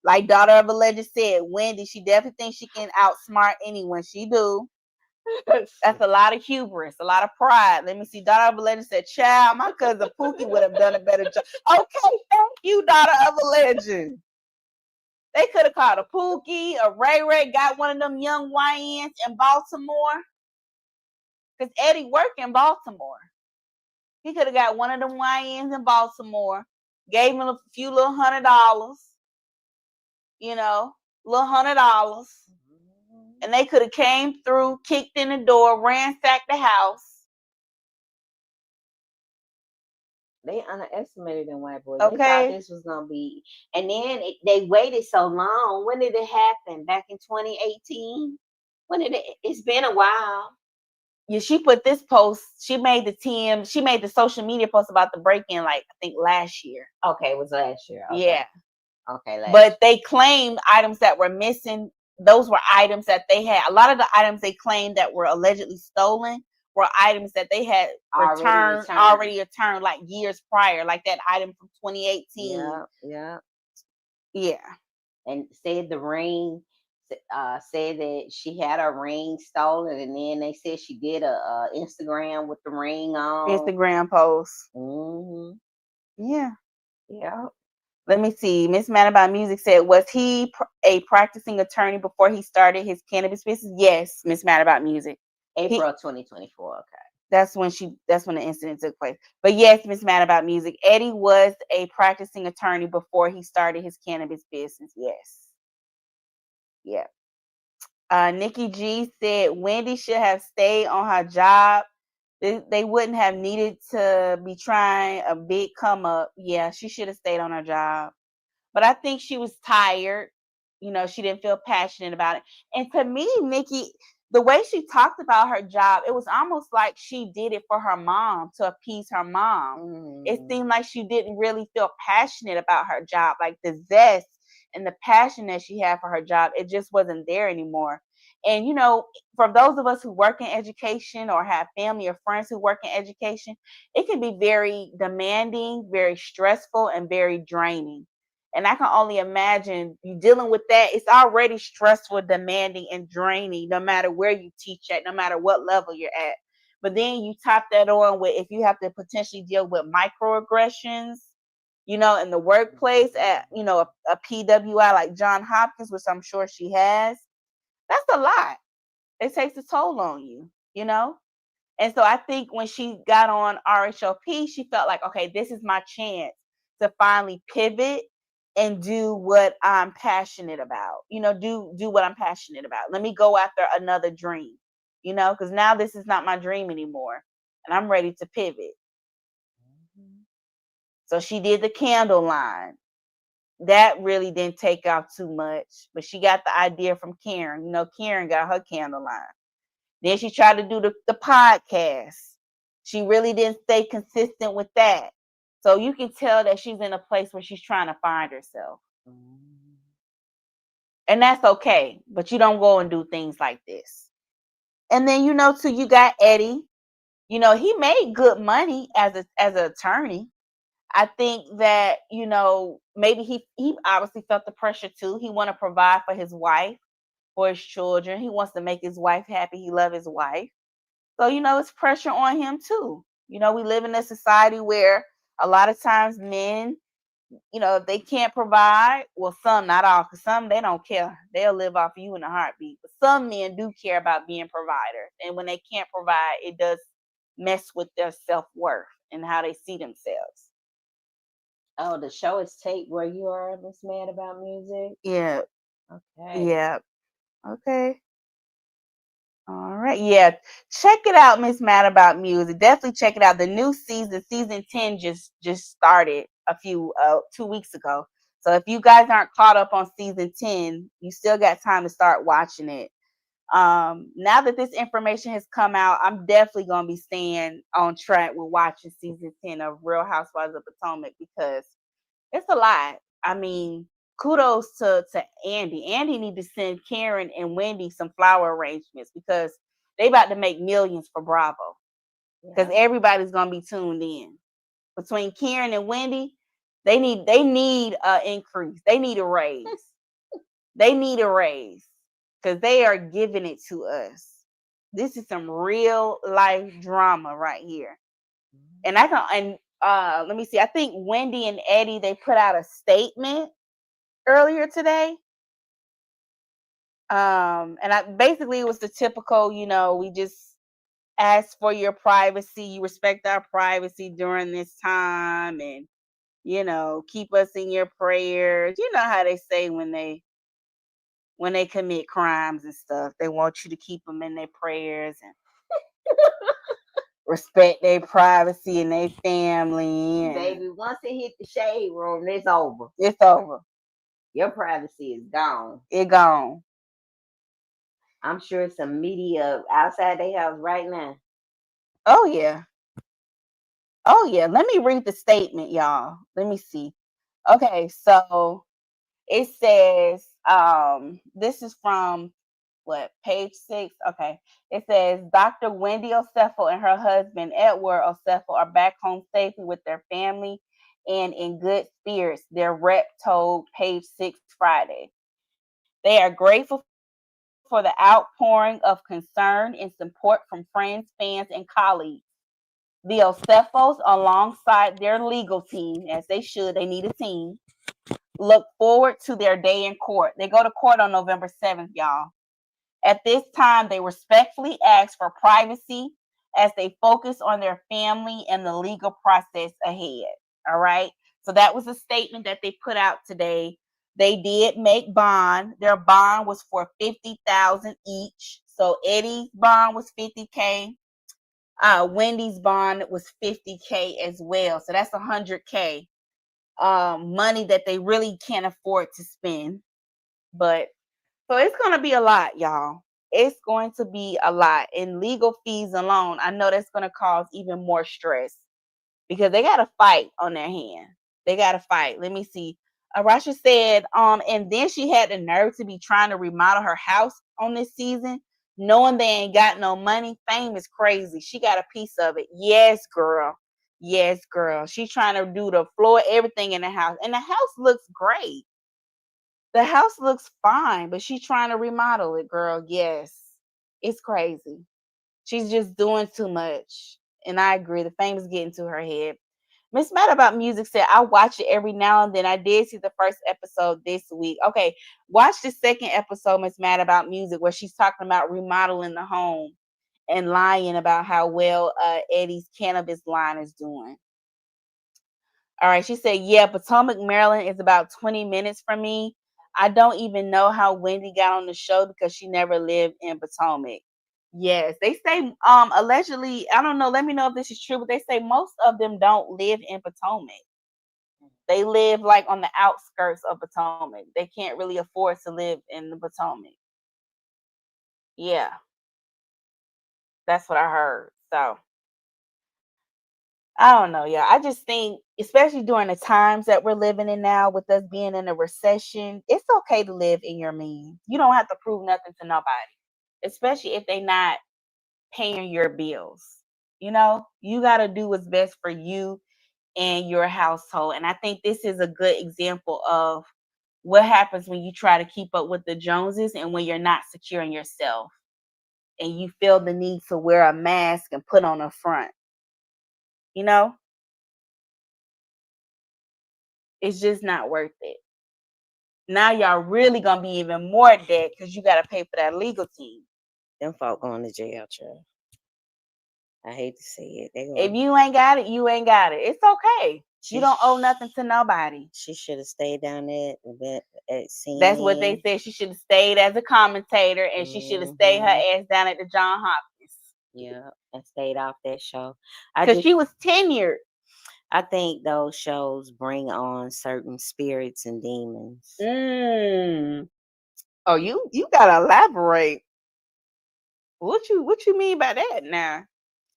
Like Daughter of a Legend said, Wendy, she definitely thinks she can outsmart anyone. She do. That's a lot of hubris, a lot of pride. Let me see. Daughter of a Legend said, "Child, my cousin Pookie would have done a better job." Okay, thank you, Daughter of a Legend. They could have called a Pookie, a Ray, got one of them young YNs in Baltimore. Because Eddie worked in Baltimore. He could have got one of them YNs in Baltimore, gave him a few little $100, little $100. And they could have came through, kicked in the door, ransacked the house.
They underestimated them white boys. Okay. They thought this was going to be. And then they waited so long. When did it happen? Back in 2018? When did it? It's been a while.
Yeah, she put this post. She made the social media post about the break-in, like, I think last year.
Okay, it was last year. Okay.
Yeah.
Okay.
But they claimed items that were missing. Those were items that they had. A lot of the items they claimed that were allegedly stolen were items that they had already returned like years prior, like that item from 2018.
Yeah.
Yeah.
and said the ring. Said that she had her ring stolen, and then they said she did a Instagram with the ring on.
Instagram post.
Hmm.
Yeah.
Yeah.
Let me see. Miss Mad About Music said, was he a practicing attorney before he started his cannabis business? Yes, Miss Mad About Music. He,
April 2024. Okay.
that's when the incident took place. But yes, Miss Mad About Music, Eddie was a practicing attorney before he started his cannabis business. Yes. Yeah. Nikki G said Wendy should have stayed on her job. They wouldn't have needed to be trying a big come up. Yeah, she should have stayed on her job. But I think she was tired. She didn't feel passionate about it. And to me, Nikki, the way she talked about her job, it was almost like she did it for her mom, to appease her mom. It
Mm.
seemed like she didn't really feel passionate about her job. Like the zest and the passion that she had for her job, it just wasn't there anymore. And, for those of us who work in education or have family or friends who work in education, it can be very demanding, very stressful, and very draining. And I can only imagine you dealing with that. It's already stressful, demanding, and draining, no matter where you teach at, no matter what level you're at. But then you top that on with, if you have to potentially deal with microaggressions, in the workplace at, a PWI like John Hopkins, which I'm sure she has, that's a lot. It takes a toll on you. And so I think when she got on RHOP, she felt like, okay, this is my chance to finally pivot and do what I'm passionate about. Do what I'm passionate about. Let me go after another dream, because now this is not my dream anymore. And I'm ready to pivot. So she did the candle line. That really didn't take off too much, but she got the idea from Karen. Karen got her candle line. Then she tried to do the podcast. She really didn't stay consistent with that. So you can tell that she's in a place where she's trying to find herself. And that's okay. But you don't go and do things like this. And then, too, you got Eddie. He made good money as an attorney. I think that, maybe he obviously felt the pressure too. He want to provide for his wife, for his children. He wants to make his wife happy. He love his wife. So, it's pressure on him too. We live in a society where a lot of times men, if they can't provide, well, some, not all, because some, they don't care. They'll live off you in a heartbeat. But some men do care about being providers. And when they can't provide, it does mess with their self-worth and how they see themselves.
Oh, the show is taped where you are, Miss Mad About Music.
Yeah.
Okay.
Yeah. Okay. All right. Yeah. Check it out, Miss Mad About Music. Definitely check it out. The new season 10 just started 2 weeks ago. So if you guys aren't caught up on season 10, you still got time to start watching it. Now that this information has come out, I'm definitely gonna be staying on track with watching season 10 of Real Housewives of Potomac, because it's a lot. I mean, kudos to Andy. Andy need to send Karen and Wendy some flower arrangements, because they about to make millions for Bravo. Because everybody's gonna be tuned in. Between Karen and Wendy, they need an increase. They need a raise. They need a raise, because they are giving it to us. This is some real life drama right here. And let me see. I think Wendy and Eddie, they put out a statement earlier today. And basically it was the typical, we just ask for your privacy. You respect our privacy during this time, and keep us in your prayers. You know how they say when they commit crimes and stuff, they want you to keep them in their prayers and respect their privacy and their family. And
Baby, once it hit the shade room, it's over.
it's over.
Your privacy is gone.
It gone.
I'm sure some media outside their house right now.
Oh yeah. Oh yeah. Let me read the statement, y'all. Let me see. Okay, so it says, this is from what, page 6? Okay. It says Dr. Wendy Osefo and her husband Edward Osefo are back home safely with their family and in good spirits, their rep told page 6 Friday. They are grateful for the outpouring of concern and support from friends, fans, and colleagues. The Osefos, alongside their legal team, as they should, they need a team, look forward to their day in court. They go to court on November 7th, y'all. At this time, they respectfully ask for privacy as they focus on their family and the legal process ahead. All right. So that was a statement that they put out today. They did make bond. Their bond was for 50,000 each. So Eddie's bond was 50K. Wendy's bond was 50K as well. So that's 100K money that they really can't afford to spend. But so it's going to be a lot, y'all. It's going to be a lot. And legal fees alone, I know that's going to cause even more stress because they got a fight on their hand. They got to fight. Let me see. Rasha said, and then she had the nerve to be trying to remodel her house on this season, knowing they ain't got no money. Fame is crazy. She got a piece of it. Yes, girl. Yes, girl. She's trying to do the floor, everything in the house. And the house looks great. The house looks fine, but she's trying to remodel it, girl. Yes. It's crazy. She's just doing too much. And I agree. The fame is getting to her head. Miss Mad About Music said, I watch it every now and then. I did see the first episode this week. Okay, watch the second episode, Miss Mad About Music, where she's talking about remodeling the home and lying about how well Eddie's cannabis line is doing. All right, she said, yeah, Potomac, Maryland is about 20 minutes from me. I don't even know how Wendy got on the show because she never lived in Potomac. Yes, they say allegedly, I don't know, let me know if this is true, but they say most of them don't live in Potomac. They live like on the outskirts of Potomac. They can't really afford to live in the Potomac. Yeah, that's what I heard. So I don't know, yeah. I just think, especially during the times that we're living in now, with us being in a recession, it's okay to live in your means. You don't have to prove nothing to nobody, especially if they not paying your bills. You got to do what's best for you and your household. And I think this is a good example of what happens when you try to keep up with the Joneses and when you're not secure in yourself and you feel the need to wear a mask and put on a front. You know, it's just not worth it. Now y'all really gonna be even more dead because you gotta pay for that legal team.
Them folk going to jail, child. I hate to say it. They
If
going.
you ain't got it, you ain't got it. It's okay. You
She
don't owe nothing to nobody.
she should have stayed down there at
That's what they
CNN.
said. She should have stayed as a commentator and she should have stayed her
Hmm.
ass down at the John Hopkins.
Yeah, and stayed off that show. I
Because
just
she was tenured.
I think those shows bring on certain spirits and demons.
Mm. Oh, you gotta elaborate. What you mean by that now?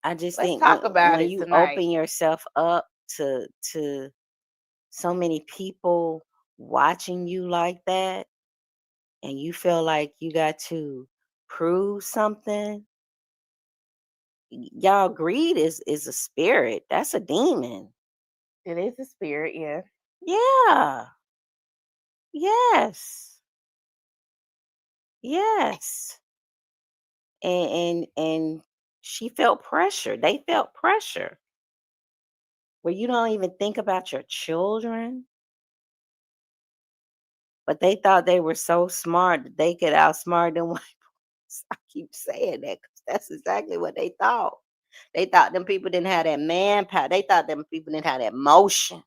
I just
Let's
think
talk about
when
it
you
tonight.
open yourself up to so many people watching you like that, and you feel like you got to prove something, y'all, greed is a spirit. That's a demon.
It is a spirit, yeah.
Yeah. Yes. Yes. And she felt pressure. They felt pressure where you don't even think about your children, but they thought they were so smart that they could outsmart them. I keep saying that because that's exactly what they thought. They thought them people didn't have that manpower. They thought them people didn't have that motion.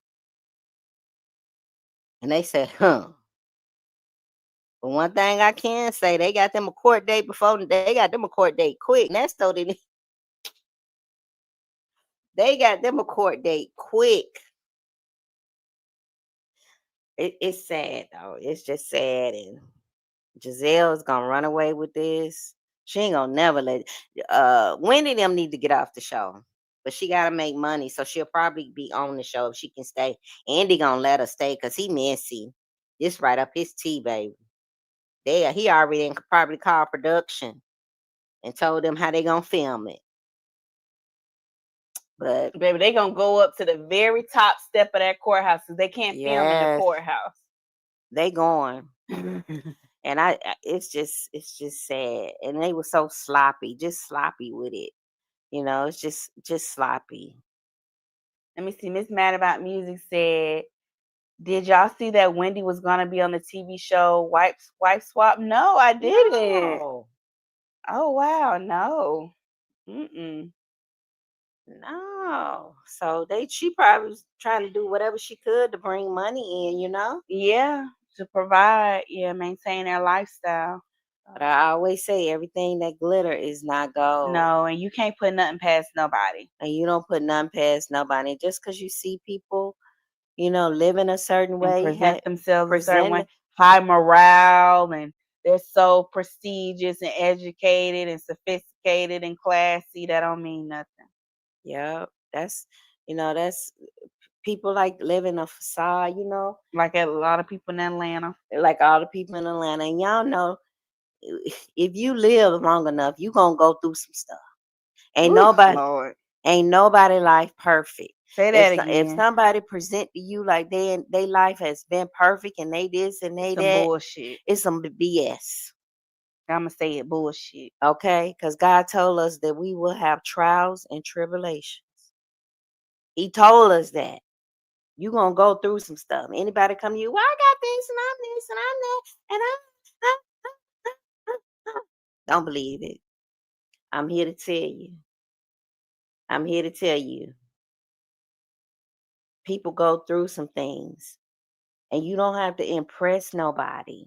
And they said, huh. But one thing I can say, they got them a court date before they got them a court date quick. And that's so they got them a court date quick. It's sad though. It's just sad. And Giselle's gonna run away with this. She ain't gonna never let Wendy them need to get off the show. But she gotta make money, so she'll probably be on the show if she can stay. Andy gonna let her stay because he messy. This right up his tea, baby. He already probably called production and told them how they gonna film it. But
Baby, they gonna go up to the very top step of that courthouse because they can't film in the
yes,
courthouse.
they going. And it's just sad. And they were so sloppy, just sloppy with it. It's just sloppy.
Let me see. Miss Mad About Music said, did y'all see that Wendy was gonna be on the TV show Wife Swap? No, I didn't.
No.
Oh wow, no. Mm-mm.
No. So she probably was trying to do whatever she could to bring money in,
Yeah, to provide, maintain their lifestyle.
But I always say everything that glitter is not gold.
No, and you can't put nothing past nobody.
And you don't put nothing past nobody. Just because you see people, live in a certain way,
present themselves a certain way, high morale, and they're so prestigious and educated and sophisticated and classy. That don't mean nothing.
Yeah, that's people like living a facade,
like a lot of people in Atlanta,
like all the people in Atlanta. And y'all know, if you live long enough, you gonna go through some stuff. Ain't nobody life perfect.
Say that again.
If somebody present to you like they life has been perfect and they this and they
some
that,
bullshit.
It's some BS.
I'ma say it, bullshit.
Okay, because God told us that we will have trials and tribulations. He told us that you gonna go through some stuff. Anybody come to you, well, I got this and I'm this and I'm that, and don't believe it. I'm here to tell you. People go through some things, and you don't have to impress nobody.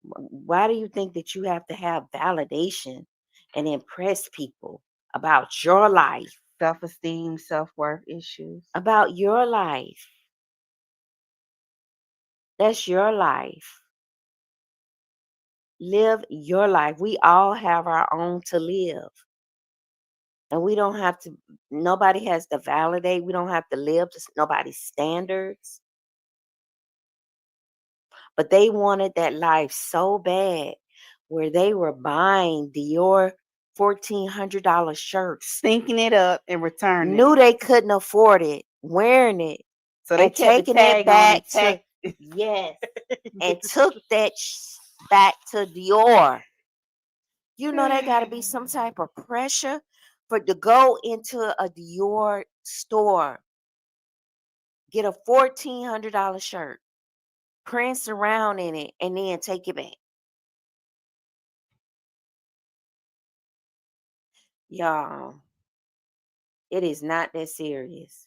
Why do you think that you have to have validation and impress people about your life?
Self-esteem, self-worth issues.
About your life. That's your life. Live your life. We all have our own to live. And we don't have to, nobody has to validate. We don't have to live to nobody's standards. But they wanted that life so bad where they were buying Dior $1,400 shirts.
Thinking it up and returning
Knew they couldn't afford it, wearing it.
So they kept taking it back to,
yes. And took that back to Dior. They got to be some type of pressure to go into a Dior store, get a $1,400 shirt, prance around in it, and then take it back. Y'all, it is not that serious.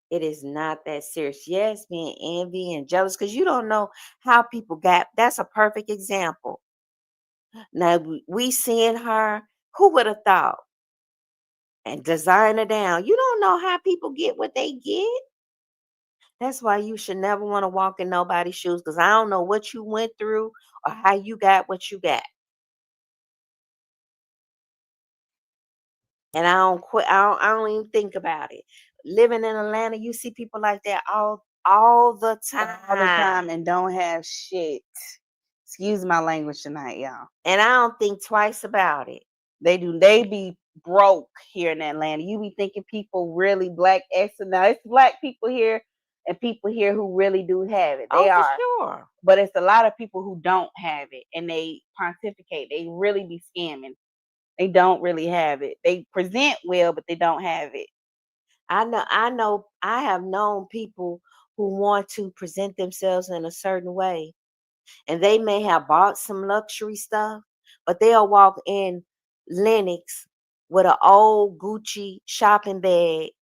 It is not that serious. Yes, being envy and jealous, because you don't know how people got. That's a perfect example. Now, we seeing her, who would have thought? And designer down. You don't know how people get what they get. That's why you should never want to walk in nobody's shoes, because I don't know what you went through or how you got what you got. And I don't quit. I don't even think about it. Living in Atlanta, you see people like that all the time.
All the time, and don't have shit. Excuse my language tonight, y'all.
And I don't think twice about it.
They do. They be broke here in Atlanta. You be thinking people really black excellent. Now it's black people here and people here who really do have it. They are.
For sure.
But it's a lot of people who don't have it and they pontificate. They really be scamming. They don't really have it. They present well, but they don't have it.
I know I have known people who want to present themselves in a certain way. And they may have bought some luxury stuff, but they'll walk in Lenox with an old Gucci shopping bag,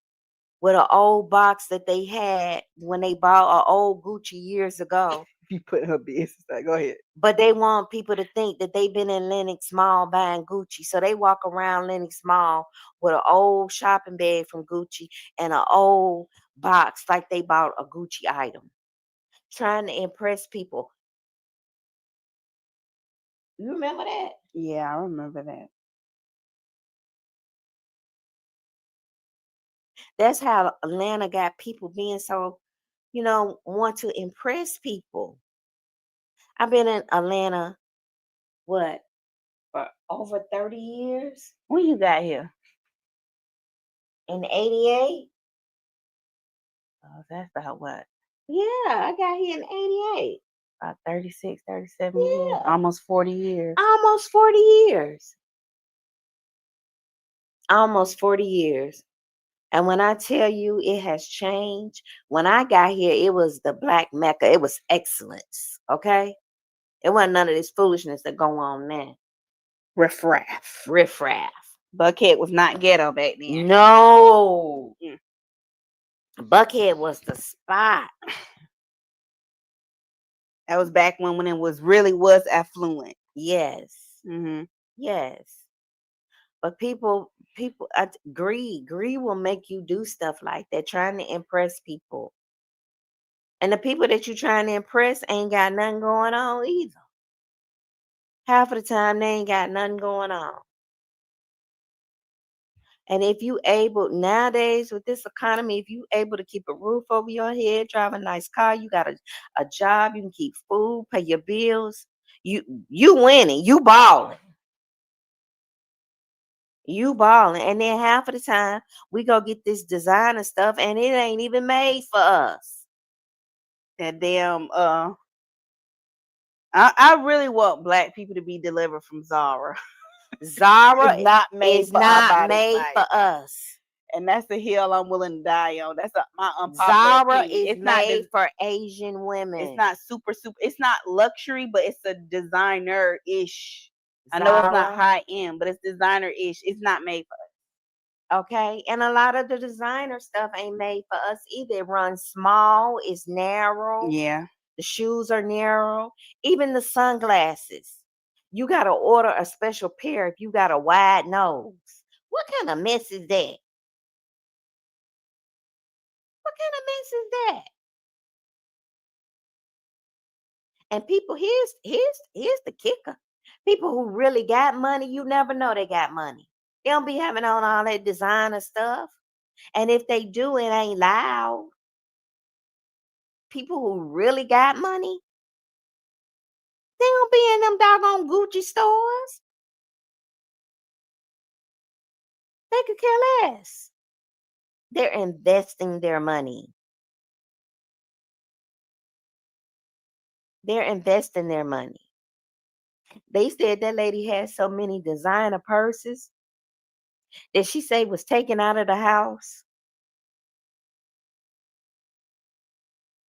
with an old box that they had when they bought an old Gucci years ago.
You put her business out. Go ahead.
But they want people to think that they've been in Lenox Mall buying Gucci. So they walk around Lenox Mall with an old shopping bag from Gucci and an old box like they bought a Gucci item, trying to impress people. You remember that?
Yeah, I remember that.
That's how Atlanta got people being so, want to impress people. I've been in Atlanta, for over 30 years?
When you got here?
In 88.
Oh, that's about what?
Yeah, I got here in 88.
About 36, 37 years.
Yeah.
Almost 40 years.
Almost 40 years. Almost 40 years. And when I tell you it has changed, when I got here, it was the Black Mecca. It was excellence. Okay? It wasn't none of this foolishness that go on now.
Riffraff.
Riffraff.
Buckhead was not ghetto back then.
No. Buckhead was the spot.
That was back when it was affluent.
Yes.
Mm-hmm.
Yes. But people, greed will make you do stuff like that, trying to impress people. And the people that you're trying to impress ain't got nothing going on either. Half of the time, they ain't got nothing going on. And if you able, nowadays with this economy, if you able to keep a roof over your head, drive a nice car, you got a job, you can keep food, pay your bills, you winning, you balling. You balling. And then half of the time, we go get this designer stuff and it ain't even made for us.
That damn I really want Black people to be delivered from Zara.
Zara
It's not made
is
for our
not
body
made
type.
for us.
And that's the hill I'm willing to die on. That's my unpopular
Zara
opinion.
is
It's not
made for Asian women.
It's not super. It's not luxury, but it's a designer-ish. I know it's not
Zara.
high end, but it's designer-ish. It's not made for us.
Okay. And a lot of the designer stuff ain't made for us either. It runs small, it's narrow.
Yeah.
The shoes are narrow. Even the sunglasses. You got to order a special pair if you got a wide nose. What kind of mess is that? What kind of mess is that? And people, here's the kicker. People who really got money, you never know they got money. They don't be having on all that designer stuff. And if they do, it ain't loud. People who really got money, they don't be in them doggone Gucci stores. They could care less. They're investing their money. They're investing their money. They said that lady had so many designer purses that she say was taken out of the house.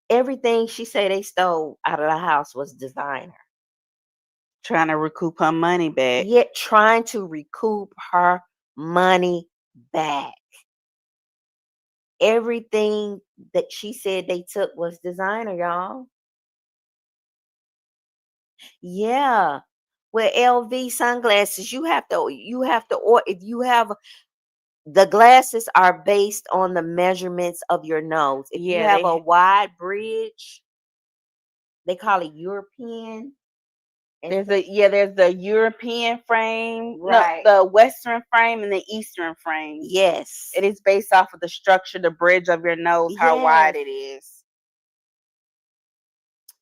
Everything she say they stole out of the house was designer.
Trying to recoup her money back.
Yet trying to recoup her money back. Everything that she said they took was designer, y'all. Yeah. With LV sunglasses, you have to, or if you have, the glasses are based on the measurements of your nose. If you have a wide bridge, they call it European.
There's the European frame,
Right.
no, the Western frame and the Eastern frame.
Yes.
It is based off of the structure, the bridge of your nose, how wide it is.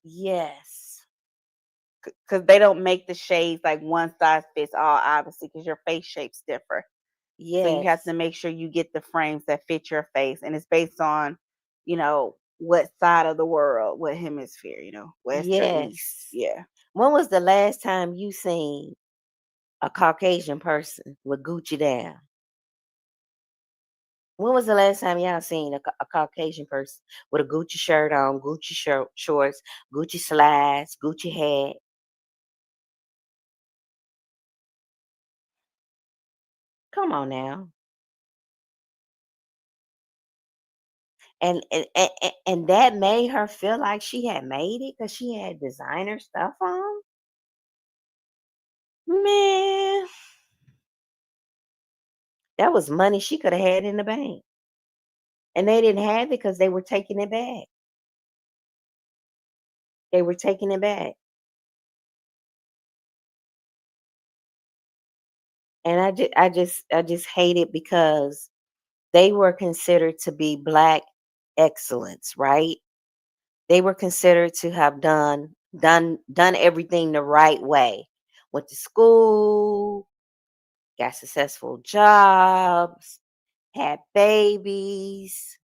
Yes.
Because they don't make the shades like one size fits all, obviously, because your face shapes differ.
Yes.
So you have to make sure you get the frames that fit your face. And it's based on, what side of the world, what hemisphere, west or east. Yeah.
When was the last time you seen a Caucasian person with Gucci down? When was the last time y'all seen a Caucasian person with a Gucci shirt on, Gucci shorts, Gucci slides, Gucci hat? Come on now. And that made her feel like she had made it because she had designer stuff on? Man, that was money she could have had in the bank. And they didn't have it because they were taking it back. They were taking it back. And I just hate it because they were considered to be Black excellence, right? They were considered to have done everything the right way. Went to school, got successful jobs, had babies.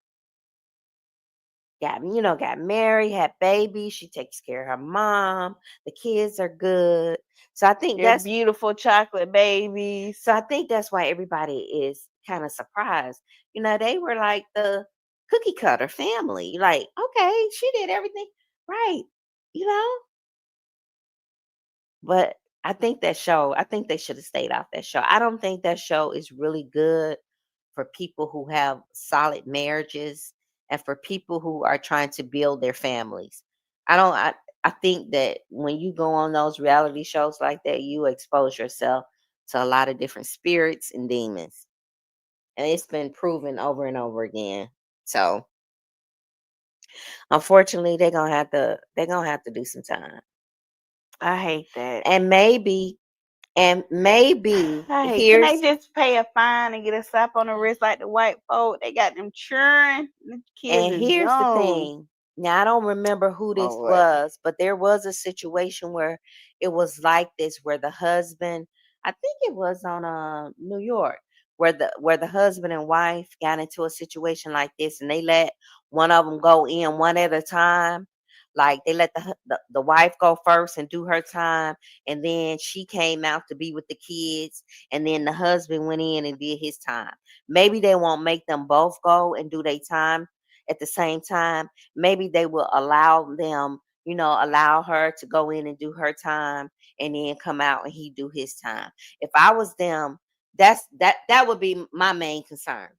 got married, had babies. She takes care of her mom. The kids are good. So I think
Your
that's
beautiful chocolate babies.
so I think that's why everybody is kind of surprised. They were like the cookie cutter family. Like, okay, she did everything right, you know? But I think they should have stayed off that show. I don't think that show is really good for people who have solid marriages and for people who are trying to build their families. I think that when you go on those reality shows like that, you expose yourself to a lot of different spirits and demons. And it's been proven over and over again. So unfortunately they're gonna have to do some time.
I hate that.
And maybe
I hate. Can they
here's
just pay a fine and get a slap on the wrist like the white folk? They got them churn. The kids
And
is
here's the
young.
thing. Now, I don't remember who this
Lord.
was, but there was a situation where it was like this, where the husband, I think it was on New York, where the husband and wife got into a situation like this, and they let one of them go in one at a time. Like they let the wife go first and do her time, and then she came out to be with the kids, and then the husband went in and did his time. Maybe they won't make them both go and do their time at the same time. Maybe they will allow them, allow her to go in and do her time and then come out and he do his time. If I was them, that would be my main concern.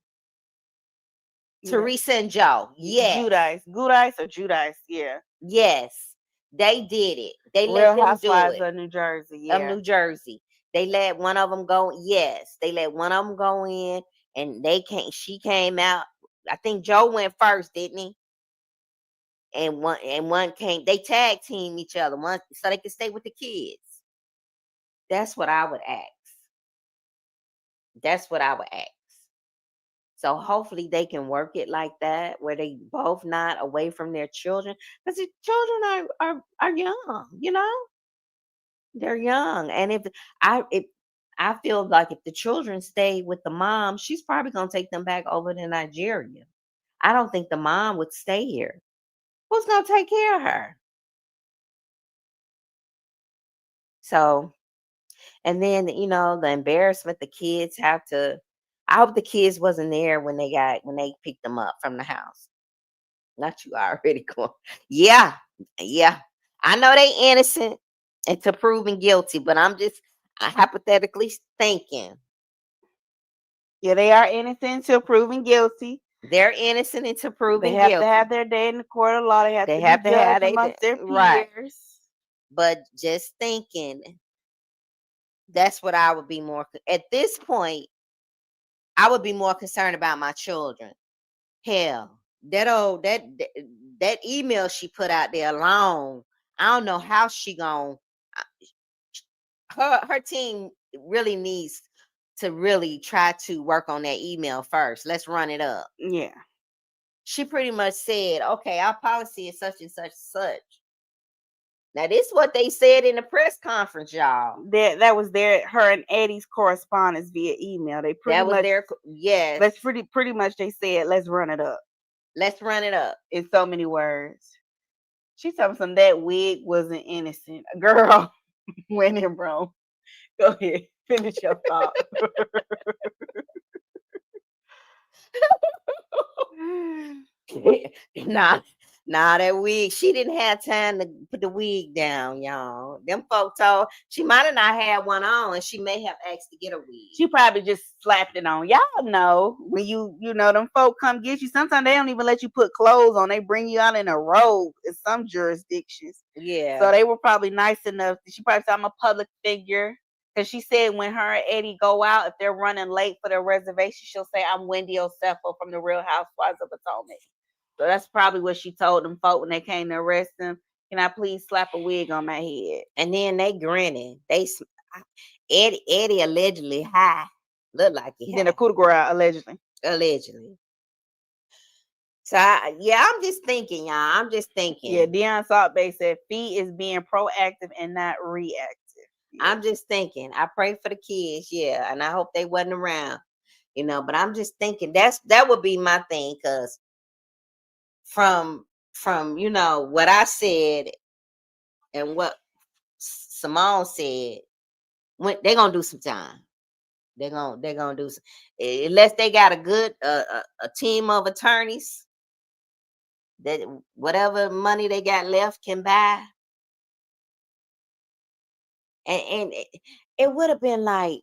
Yeah.
Teresa and Joe. Yes.
Judice. Gudice or Judice. Yeah.
Yes. They did it. They let
Real
them do
Housewives
it.
of New Jersey.
Of
Yeah.
New Jersey. They let one of them go. Yes. They let one of them go in and she came out. I think Joe went first, didn't he? And one came, they tag team each other one so they could stay with the kids. That's what I would ask. That's what I would ask. So hopefully they can work it like that, where they both not away from their children, because the children are young. They're young, and if I feel like if the children stay with the mom, she's probably gonna take them back over to Nigeria. I don't think the mom would stay here. Who's gonna take care of her? So, and then, the embarrassment the kids have to. I hope the kids wasn't there when they picked them up from the house. Not you already going. Yeah, yeah. I know they innocent and to proven guilty, but I'm just hypothetically thinking
Yeah, they are innocent until proven guilty.
they're innocent and to
They
proven
have to have
guilty.
their day in the court of law. They have
They
to be
have to have
judged
they
amongst their
right.
peers.
But just thinking, that's what I would be more at this point. I would be more concerned about my children. Hell, that email she put out there alone, I don't know how she gon' her team really needs to really try to work on that email first. Let's run it up.
Yeah.
She pretty much said, okay, our policy is such and such and such. Now, this is what they said in the press conference, y'all.
That was her and Eddie's correspondence via email. They pretty
That was
much
their yes.
Let's pretty much they said, let's run it up.
Let's run it up.
In so many words. She told me some that wig wasn't innocent. Girl, when in Rome. Go ahead. Finish your thought.
nah, that wig. She didn't have time to put the wig down, y'all. Them folks told she might have not had one on, and she may have asked to get a wig.
She probably just slapped it on. Y'all know when them folk come get you. Sometimes they don't even let you put clothes on. They bring you out in a robe in some jurisdictions.
Yeah.
So they were probably nice enough. She probably said I'm a public figure. Because she said when her and Eddie go out, if they're running late for their reservation, she'll say, I'm Wendy Osefo from the Real Housewives of Potomac. So that's probably what she told them folk when they came to arrest him. Can I please slap a wig on my head?
And then they grinning. Eddie allegedly high. Look like he high.
Then a coup de grace, allegedly.
Allegedly. So, I'm just thinking, y'all. I'm just thinking.
Yeah, Deion Saltbay said Fee is being proactive and not reactive. Yeah.
I'm just thinking. I pray for the kids, yeah, and I hope they wasn't around, but I'm just thinking that would be my thing, because from from what I said and what Simone said, when they're gonna do some time. They're gonna do some, unless they got a good a team of attorneys that whatever money they got left can buy. And it would have been like,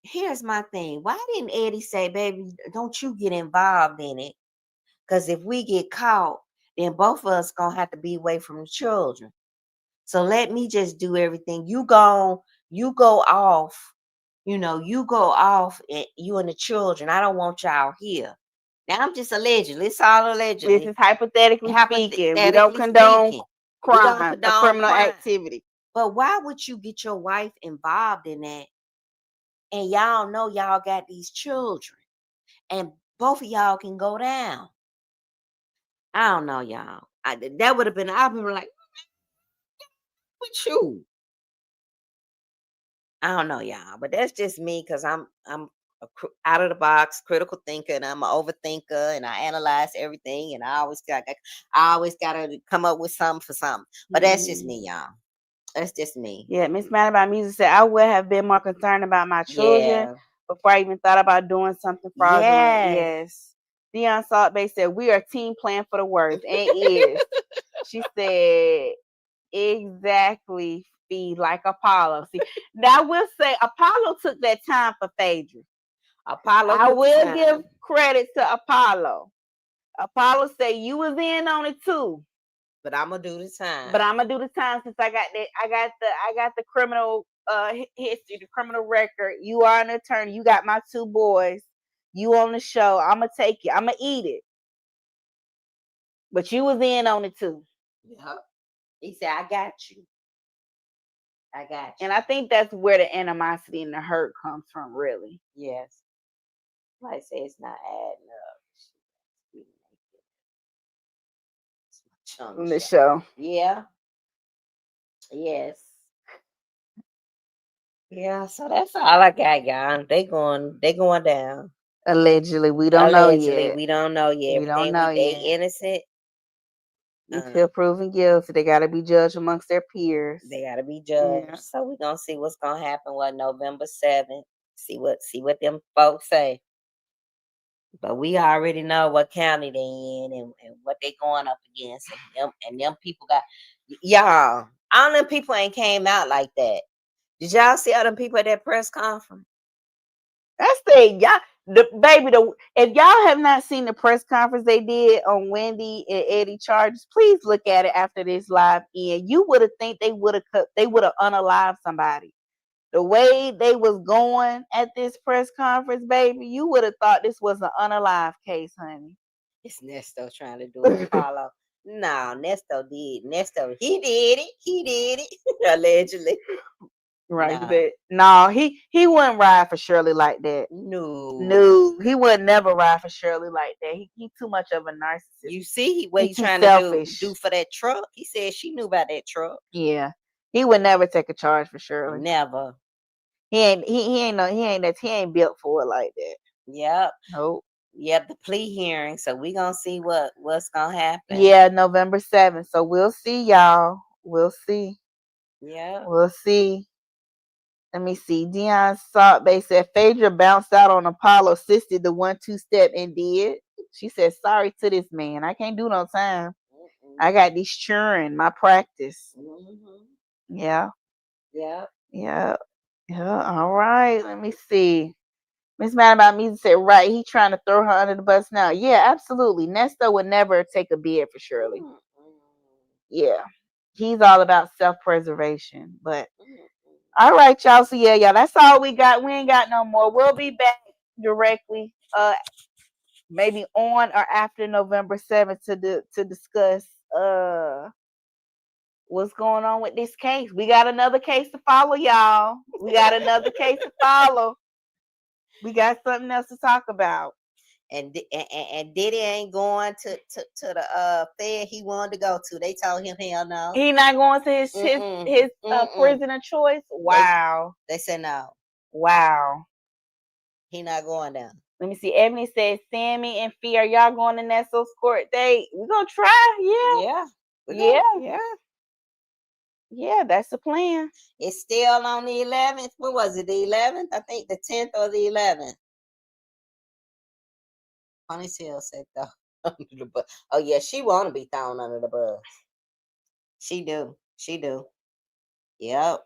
here's my thing. Why didn't Eddie say, baby, don't you get involved in it? Because if we get caught, then both of us gonna have to be away from the children. So let me just do everything. You go off, you go off, you and the children. I don't want y'all here. Now I'm just allegedly. It's all allegedly.
This is hypothetically speaking. We don't
Hypothetically
condone
speaking. We don't
crime or
condone
criminal
crime.
activity.
But why would you get your wife involved in that? And y'all know y'all got these children. And both of y'all can go down. I don't know, y'all. That would have been, I'd been like, with you. I don't know, y'all. But that's just me, because I'm out of the box critical thinker, and I'm an overthinker, and I analyze everything, and I always gotta come up with something for something. But that's just me, y'all. That's just me.
Yeah, Miss Mad About Music said, I would have been more concerned about my children before I even thought about doing something fraudulent. Yes. Dion Salt Bay said, we are team playing for the worst. And is. She said, exactly, Fee, like Apollo. See, now I will say Apollo took that time for Phaedra. I will give credit to Apollo. Apollo said you was in on it too.
But I'm gonna do the time.
Since I got the criminal history, the criminal record. You are an attorney. You got my two boys. You on the show. I'm gonna take you. I'm gonna eat it. But you was in on it too.
Yeah. He said, I got you.
And I think that's where the animosity and the hurt comes from, really.
Yes. Like I say, it's not adding up.
On the show.
Yeah. Yes. Yeah, so that's all I got, y'all. They going down.
Allegedly. We don't know yet.
We don't know yet.
We don't know
they
yet.
Innocent.
Until proven guilty, they got to be judged amongst their peers.
They got to be judged. Yeah. So we're going to see what's going to happen. November 7th. See what them folks say. But we already know what county they in and what they going up against. And them people got, y'all, all them people ain't came out like that. Did y'all see all them people at that press conference?
That's y'all. If y'all have not seen the press conference they did on Wendy and Eddie charges, please look at it after this live end. You would have think they would have unalived somebody. The way they was going at this press conference, baby, you would have thought this was an unalived case, honey.
It's Nesto trying to do it, Apollo. No, Nesto did. He did it. Allegedly.
Right. No, he wouldn't ride for Shirley like that. No, he would never ride for Shirley like that. He too much of a narcissist.
You see what he's trying to do for that truck? He said she knew about that truck.
Yeah. He would never take a charge for Shirley.
Never.
He ain't built for it like that.
Yep.
Nope.
Yep, the plea hearing. So we gonna see what's gonna happen.
Yeah, November 7th. So we'll see, y'all. We'll see.
Yeah.
We'll see. Let me see. Dion Salt Bay said Phaedra bounced out on Apollo, assisted the 1-2 step and did. She said, sorry to this man. I can't do no time. I got these churning, my practice. Yeah.
Yeah.
Yeah. Yeah. All right. Let me see. Miss Mad About Music said, right, he trying to throw her under the bus now. Yeah, absolutely. Nesto would never take a bid for Shirley. Yeah. He's all about self-preservation. But all right, y'all. So yeah, y'all, that's all we got. We ain't got no more. We'll be back directly, maybe on or after November 7th to discuss what's going on with this case. We got another case to follow, y'all. We got another case to follow. We got something else to talk about.
And Diddy ain't going to the fair he wanted to go to. They told him hell no.
He not going to his prison of choice. Wow.
They said no.
Wow.
He not going down.
Let me see. Ebony says, Sammie and Fee, are y'all going to Nestle's court date? We're going to try.
Yeah.
Yeah. Yeah, that's the plan.
It's still on the 11th. What was it? The 11th? I think the 10th or the 11th. Ponytail said though under the bus. Oh yeah, she want to be thrown under the bus. She do. Yep.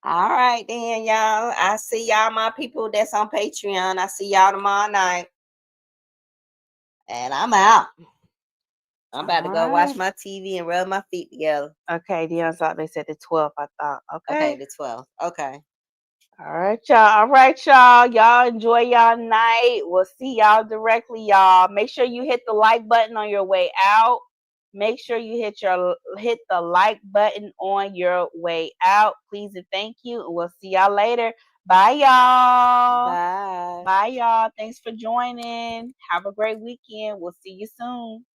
All right then, y'all. I see y'all, my people that's on Patreon. I see y'all tomorrow night. And I'm out. I'm about to go watch my TV and rub my feet together.
Okay, Dion thought they said the 12th, I thought. Okay,
the 12th. Okay.
All right, y'all. Y'all enjoy y'all night. We'll see y'all directly, y'all. Make sure you hit the like button on your way out. Make sure you hit the like button on your way out. Please and thank you. And we'll see y'all later. Bye, y'all.
Bye.
Bye, y'all. Thanks for joining. Have a great weekend. We'll see you soon.